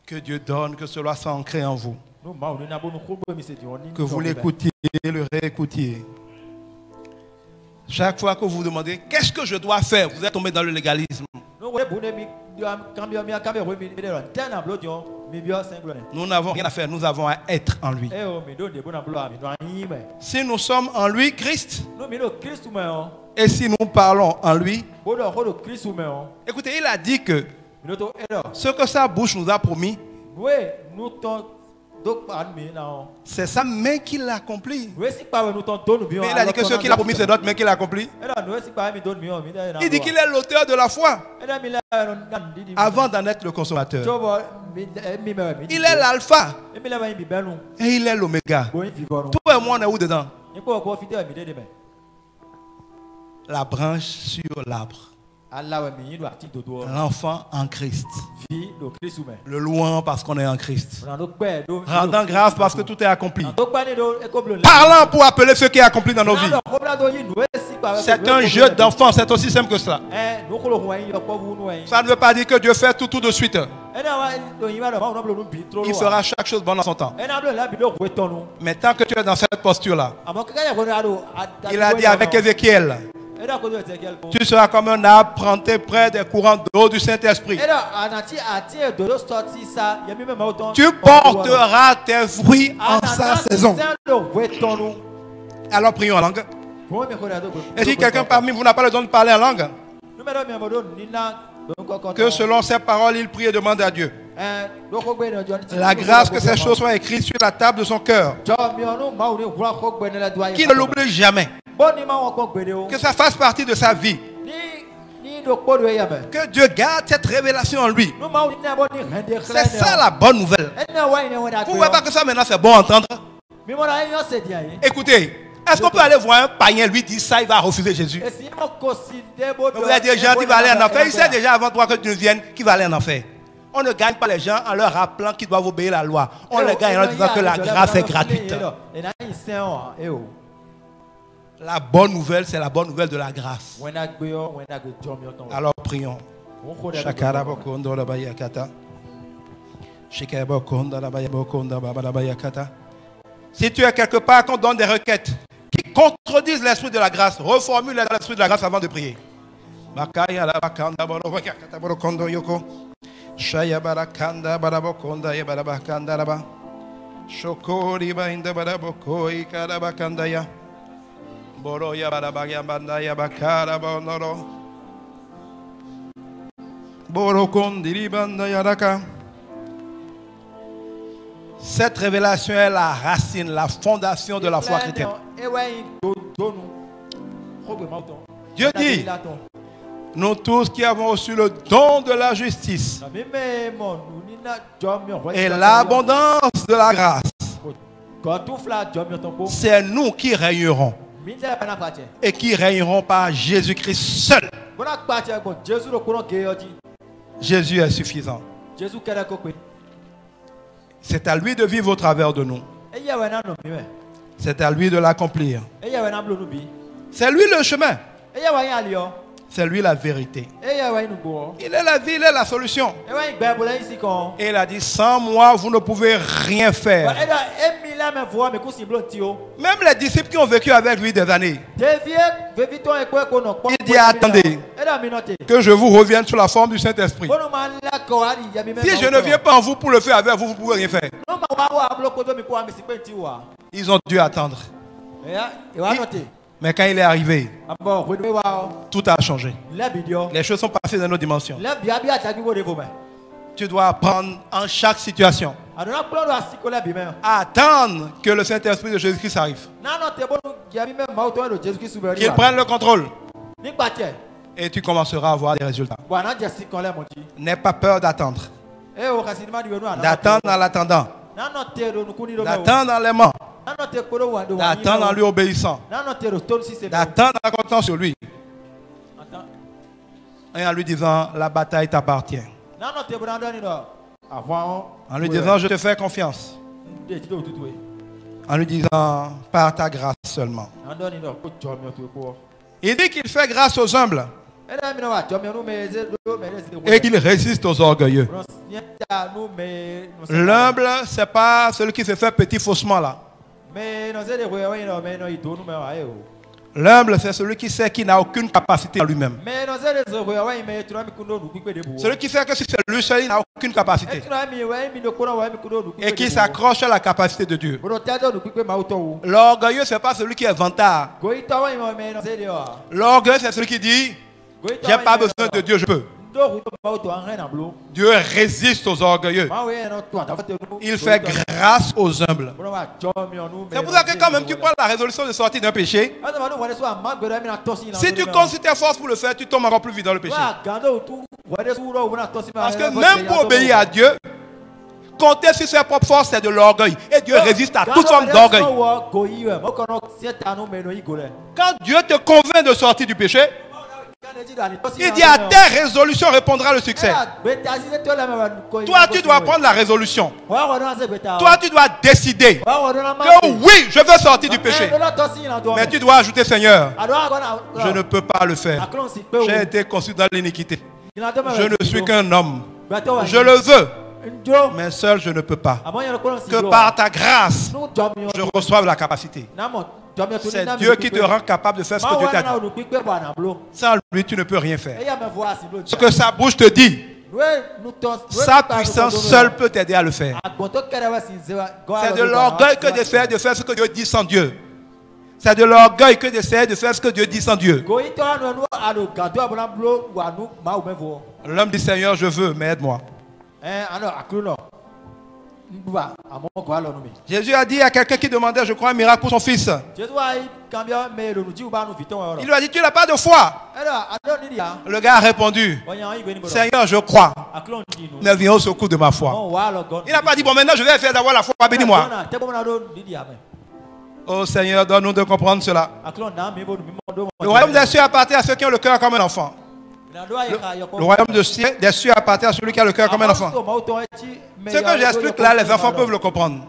Que Dieu donne, que cela soit ancré en vous. Que vous l'écoutiez, le réécoutiez. Chaque fois que vous vous demandez, qu'est-ce que je dois faire? Vous êtes tombé dans le légalisme. Nous n'avons rien à faire, nous avons à être en lui. Si nous sommes en lui, Christ, et si nous parlons en lui, écoutez, il a dit que ce que sa bouche nous a promis, c'est sa main qui l'accomplit. Mais il a dit que ce qu'il a promis, c'est notre main qui l'accomplit. Il dit qu'il est l'auteur de la foi avant d'en être le consommateur. Il est l'alpha et il est l'oméga. Toi et moi, on est où dedans? La branche sur l'arbre. L'enfant en Christ. Le louant parce qu'on est en Christ. Rendant grâce parce que tout est accompli. Parlant pour appeler ce qui est accompli dans nos vies. C'est un jeu d'enfant, c'est aussi simple que cela. Ça ne veut pas dire que Dieu fait tout de suite. Il fera chaque chose bonne en son temps. Mais tant que tu es dans cette posture-là, il a dit avec Ézéchiel, tu seras comme un arbre planté près des courants d'eau du Saint-Esprit. Tu porteras tes fruits en sa saison. Alors prions en langue. Et si quelqu'un parmi vous n'a pas le don de parler en langue, que selon ses paroles, il prie et demande à Dieu la grâce que ces choses soient écrites sur la table de son cœur. Qu'il ne l'oublie jamais. Que ça fasse partie de sa vie. Que Dieu garde cette révélation en lui. C'est ça la bonne nouvelle. Vous ne voyez pas que ça maintenant c'est bon à entendre? Écoutez. Est-ce qu'on peut aller voir un païen lui dire ça, il va refuser Jésus? Vous avez des gens qui vont aller en enfer. Il sait déjà avant toi que tu ne viennes qui va aller en enfer. On ne gagne pas les gens en leur rappelant qu'ils doivent obéir la loi. On les gagne en leur disant que la grâce est gratuite. La bonne nouvelle, c'est la bonne nouvelle de la grâce. Alors prions. Si tu es quelque part qu'on donne des requêtes qui contredisent l'esprit de la grâce, reformule l'esprit de la grâce avant de prier. Cette révélation est la racine, la fondation de la foi chrétienne. Dieu dit, nous tous qui avons reçu le don de la justice et l'abondance de la grâce, c'est nous qui régnerons et qui régnerons par Jésus-Christ seul. Jésus est suffisant. C'est à lui de vivre au travers de nous. C'est à lui de l'accomplir. C'est lui le chemin. C'est lui la vérité. Il est la vie, il est la solution. Et il a dit, sans moi, vous ne pouvez rien faire. Même les disciples qui ont vécu avec lui des années, il dit, attendez, que je vous revienne sous la forme du Saint-Esprit. Si je ne viens pas en vous pour le faire avec vous, vous ne pouvez rien faire. Ils ont dû attendre. Mais quand il est arrivé, tout a changé. Les choses sont passées dans nos dimensions. Tu dois apprendre en chaque situation à attendre que le Saint-Esprit de Jésus-Christ arrive. Qu'il prenne le contrôle. Et tu commenceras à avoir des résultats. N'aie pas peur d'attendre. D'attendre en l'attendant. D'attendre en l'aimant. D'attendre en lui obéissant. D'attendre en comptant sur lui. Et en lui disant, la bataille t'appartient. En lui disant, je te fais confiance. En lui disant, par ta grâce seulement. Il dit qu'il fait grâce aux humbles et qu'il résiste aux orgueilleux. L'humble, ce n'est pas celui qui se fait petit faussement là. L'humble, c'est celui qui sait qu'il n'a aucune capacité en lui-même. Celui qui sait que si c'est lui seul, il n'a aucune capacité. Et qui s'accroche à la capacité de Dieu. L'orgueilleux, ce n'est pas celui qui est vantard. L'orgueilleux, c'est celui qui dit, j'ai pas besoin de Dieu, je peux. Dieu résiste aux orgueilleux. Il fait grâce aux humbles. C'est pour ça que quand même tu prends la résolution de sortir d'un péché, si tu consultes tes forces pour le faire, tu tombes encore plus vite dans le péché. Parce que même pour obéir à Dieu, compter sur ses propres forces, c'est de l'orgueil. Et Dieu résiste à toute forme d'orgueil. Quand Dieu te convainc de sortir du péché, Il dit à tes résolutions répondra le succès. Toi, tu dois prendre la résolution. Toi, tu dois décider que oui, je veux sortir du péché. Mais tu dois ajouter, Seigneur, je ne peux pas le faire. J'ai été conçu dans l'iniquité. Je ne suis qu'un homme. Je le veux. Mais seul, je ne peux pas. Que par ta grâce, je reçoive la capacité. C'est Dieu qui te rend capable de faire ce que Dieu t'a dit. Sans lui, tu ne peux rien faire. Ce que sa bouche te dit, sa puissance seule peut t'aider à le faire. C'est de l'orgueil que d'essayer de faire ce que Dieu dit sans Dieu. C'est de l'orgueil que d'essayer de faire ce que Dieu dit sans Dieu. L'homme dit, Seigneur, je veux, mais aide-moi. Jésus a dit à quelqu'un qui demandait, je crois, un miracle pour son fils. Il lui a dit, tu n'as pas de foi. Le gars a répondu, Seigneur, je crois, mais viens au secours de ma foi. Il n'a pas dit, bon, maintenant je vais faire d'avoir la foi, bénis-moi. Oh Seigneur, donne-nous de comprendre cela. Le royaume des cieux appartient à ceux qui ont le cœur comme un enfant. Le royaume des cieux appartient à celui qui a le cœur comme un enfant. Ce que j'explique là, les enfants peuvent le comprendre.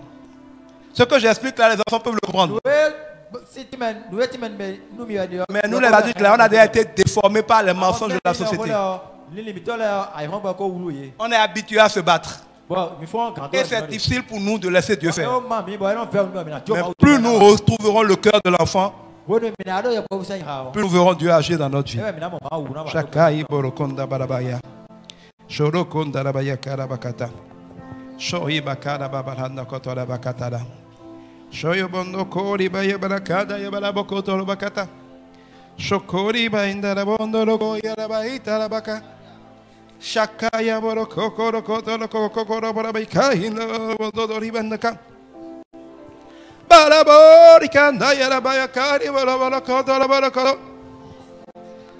Ce que j'explique là, les enfants peuvent le comprendre. Mais nous, les adultes, là, on a déjà été déformés par les mensonges de la société. On est habitué à se battre. Et c'est difficile pour nous de laisser Dieu faire. Mais plus nous retrouverons le cœur de l'enfant, plus nous verrons Dieu agir dans notre vie. Shakai borokonda barabaya. Shorokonda rabaya karabakata. Shoyi bakara babaranda kotora bakatara. Shoyo bondo kori baya barakada ya barabokoto bakata. Shokori bainda rabondo logo ya rabaita rabaka. Shakaya borokoko koto kokoro barabaika hino bondo doribandaka.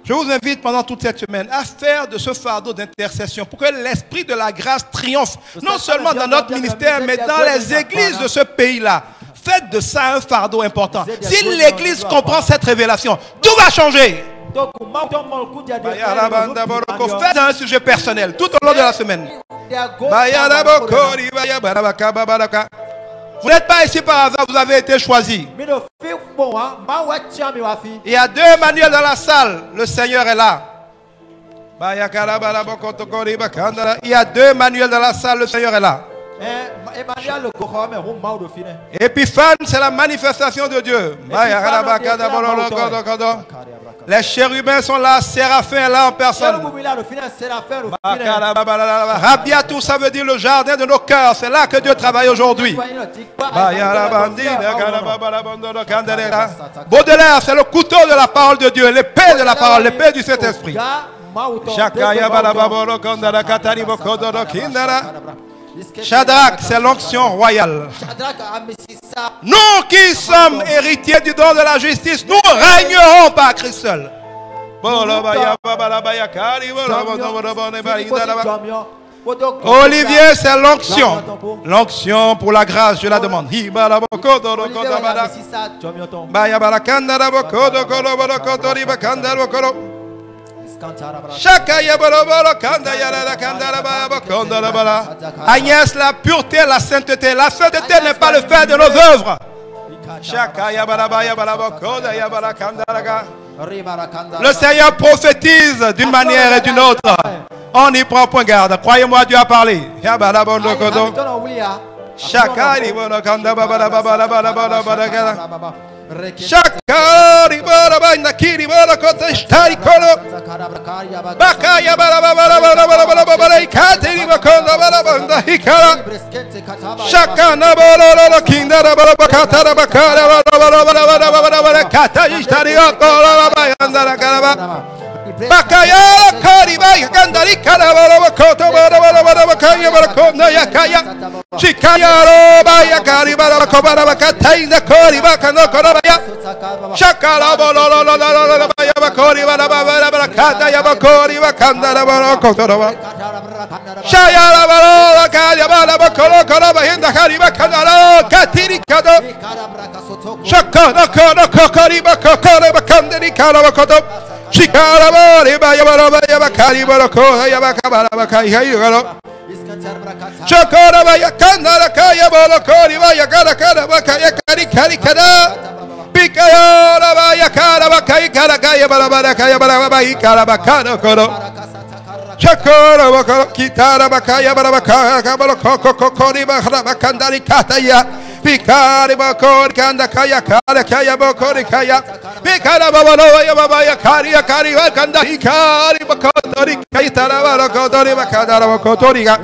Je vous invite pendant toute cette semaine à faire de ce fardeau d'intercession pour que l'esprit de la grâce triomphe, non seulement dans notre ministère, mais dans les églises de ce pays-là. Faites de ça un fardeau important. Si l'église comprend cette révélation, tout va changer. Faites un sujet personnel tout au long de la semaine. Vous n'êtes pas ici par hasard, vous avez été choisi. Il y a deux manuels dans la salle, le Seigneur est là. Il y a deux manuels dans la salle, le Seigneur est là. Épiphane, c'est la manifestation de Dieu. Les chérubins sont là, Séraphins est là en personne. Rabiatou, ça veut dire le jardin de nos cœurs. C'est là que Dieu travaille aujourd'hui. Baudelaire, c'est le couteau de la parole de Dieu, l'épée de la parole, l'épée du Saint-Esprit. Shadrach, c'est l'onction royale. Nous qui sommes héritiers du don de la justice, nous régnerons par Christ seul. Olivier, c'est l'onction. L'onction pour la grâce, je la demande. Agnès, la pureté, la sainteté. La sainteté n'est pas le fait de nos œuvres. Le Seigneur prophétise d'une manière et d'une autre. On y prend point garde. Croyez-moi, Dieu a parlé. Shakari bara banda kiri bara kota stari kono bakaya bara bara bara bara bara bara ikatiri bakonda bara banda hikara shakana bara bara kinda bara bakata bakara bara bara bara bara bara kata stari kono bara banda karaba bakaya kari bara kandari kara bara bakota bara bara bara bakaya bara konda yakaya shikaya ro bara kari bara bakara bakata inda kori bakano kono Shakala bolo lo lo lo lo lo ya bakori bara bara bara kata ya bakori bakanda bara kotora Shayala bara kaya bara bakoro koro bahinda kari bakanda katiri kado Shakana kono kokori bakoro bakandiri kara bakoto Chikarabari Bayabara Yabakari Barako Yabakabara Bakai Chakara Bayakanda Kaya Bolokori Bayakara Bakaya Kari Kari Kada Pikaya Bayakara Bakai Karakaya Barabakaya Barabai Karabakana Koro Chakara Bakara Kitara Bakaya Barabaka Kabaloko Kokori Bakandari Kataya Pikari Bakori Kanda Kaya Kaya Bakori Kaya Pikara Babaloya Babaya Kari Kari Kanda Hikari Bakotori Kaitara Bakotori Bakadara Bakotoriga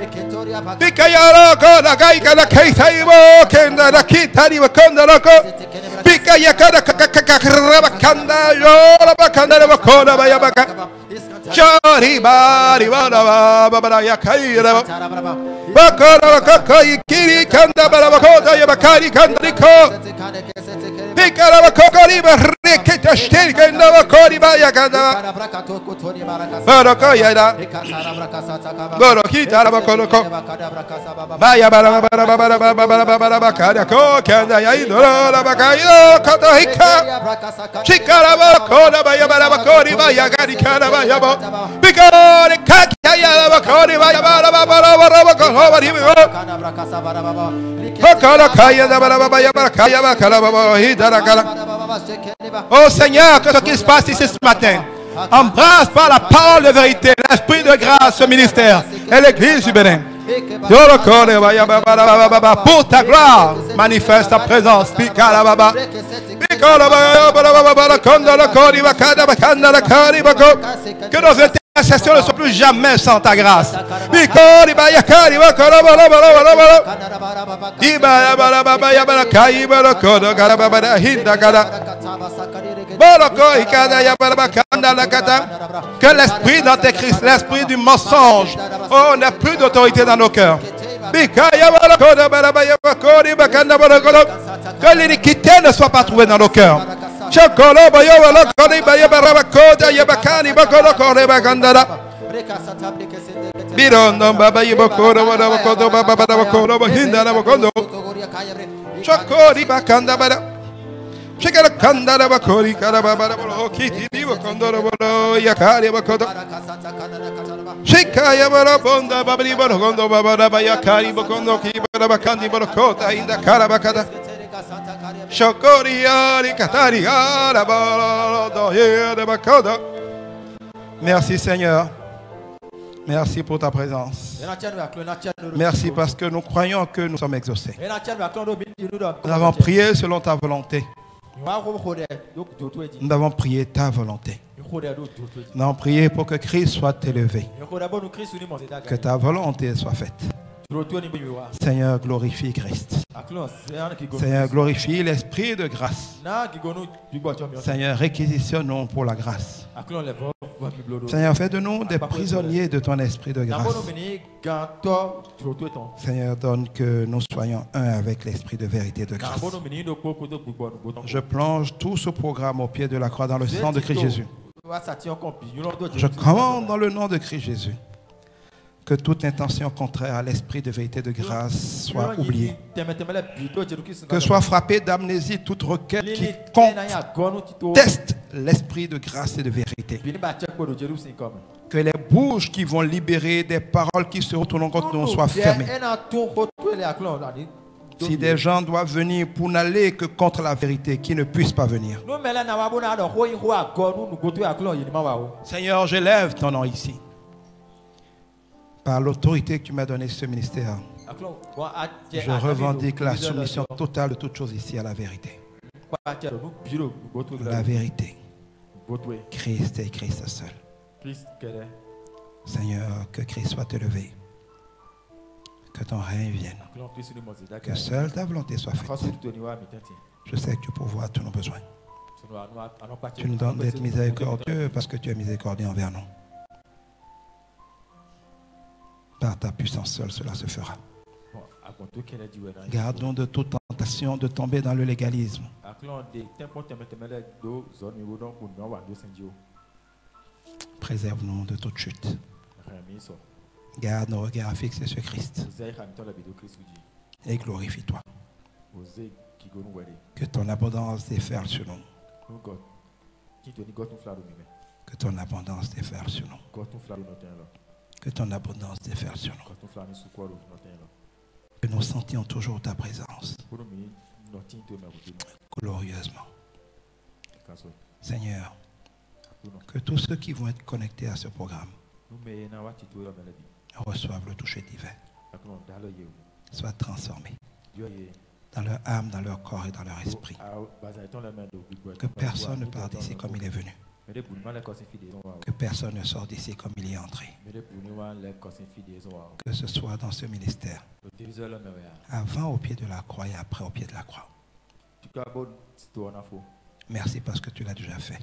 Pikayara Koda Gaika Kaitaibo Kenda Kitari Bakonda Roko Pikaya Kada Kakakakakakanda Yola Bakanda Bakoda Bayabaka Chari Bari Baba Babaya Kaira Bakara Kakai Kiri Kanda Barabakoda Yabakari Kandriko Pikara Bakori Barikita Stirka Navakori Bayakada Barakoyada Borokita Bakoloko Baya Barabara Kanda Yaidora Bakayo Katahika Chikara Bakoda Baya Barabakori Bayagari Karabayabo Bigori Kakaya Bakori Baya Oh Seigneur, que ce qui se passe ici ce matin embrasse par la parole de vérité l'esprit de grâce, ce ministère et l'église du Bénin. Pour ta gloire, manifeste ta présence. Que nos intercessions ne soient plus jamais sans ta grâce. Que l'esprit d'antéchrist, l'esprit du mensonge, oh, n'a plus d'autorité dans nos cœurs. Que l'iniquité ne soit pas trouvée dans nos cœurs. Merci Seigneur. Merci pour ta présence. Merci parce que nous croyons que nous sommes exaucés. Nous avons prié selon ta volonté. Nous avons prié ta volonté. Nous avons prié pour que Christ soit élevé. Que ta volonté soit faite. Seigneur, glorifie Christ. Seigneur, glorifie l'esprit de grâce. Seigneur, réquisitionnons pour la grâce. Seigneur, fais de nous des prisonniers de ton esprit de grâce. Seigneur, donne que nous soyons un avec l'esprit de vérité et de grâce. Je plonge tout ce programme au pied de la croix dans le sang de Christ Jésus. Je commande dans le nom de Christ Jésus que toute intention contraire à l'esprit de vérité et de grâce soit oubliée. Que soit frappée d'amnésie toute requête qui conteste l'esprit de grâce et de vérité. Que les bouches qui vont libérer des paroles qui se retournent contre nous soient fermées. Si des gens doivent venir pour n'aller que contre la vérité, qu'ils ne puissent pas venir. Seigneur, j'élève ton nom ici. Par l'autorité que tu m'as donnée ce ministère, je revendique la soumission totale de toutes choses ici à la vérité. La vérité. Christ et Christ seul. Seigneur, que Christ soit élevé. Que ton règne vienne. Que seule ta volonté soit faite. Je sais que tu pourvois tous nos besoins. Tu nous donnes d'être miséricordieux parce que tu es miséricordieux envers nous. Par ta puissance seule, cela se fera. Gardons de toute tentation de tomber dans le légalisme. Préserve-nous de toute chute. Garde nos regards fixés sur Christ. Et glorifie-toi. Que ton abondance déferle sur nous. Que ton abondance déferle sur nous. Que ton abondance déferle sur nous. Que nous sentions toujours ta présence. Glorieusement. Seigneur, que tous ceux qui vont être connectés à ce programme reçoivent le toucher divin. Soient transformés dans leur âme, dans leur corps et dans leur esprit. Que personne ne parte d'ici comme il est venu. Que personne ne sorte d'ici comme il y est entré. Que ce soit dans ce ministère, avant au pied de la croix et après au pied de la croix. Merci parce que tu l'as déjà fait.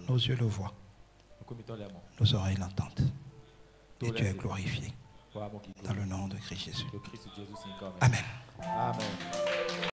Nos yeux le voient. Nos oreilles l'entendent. Et tu es glorifié. Dans le nom de Christ Jésus. Amen.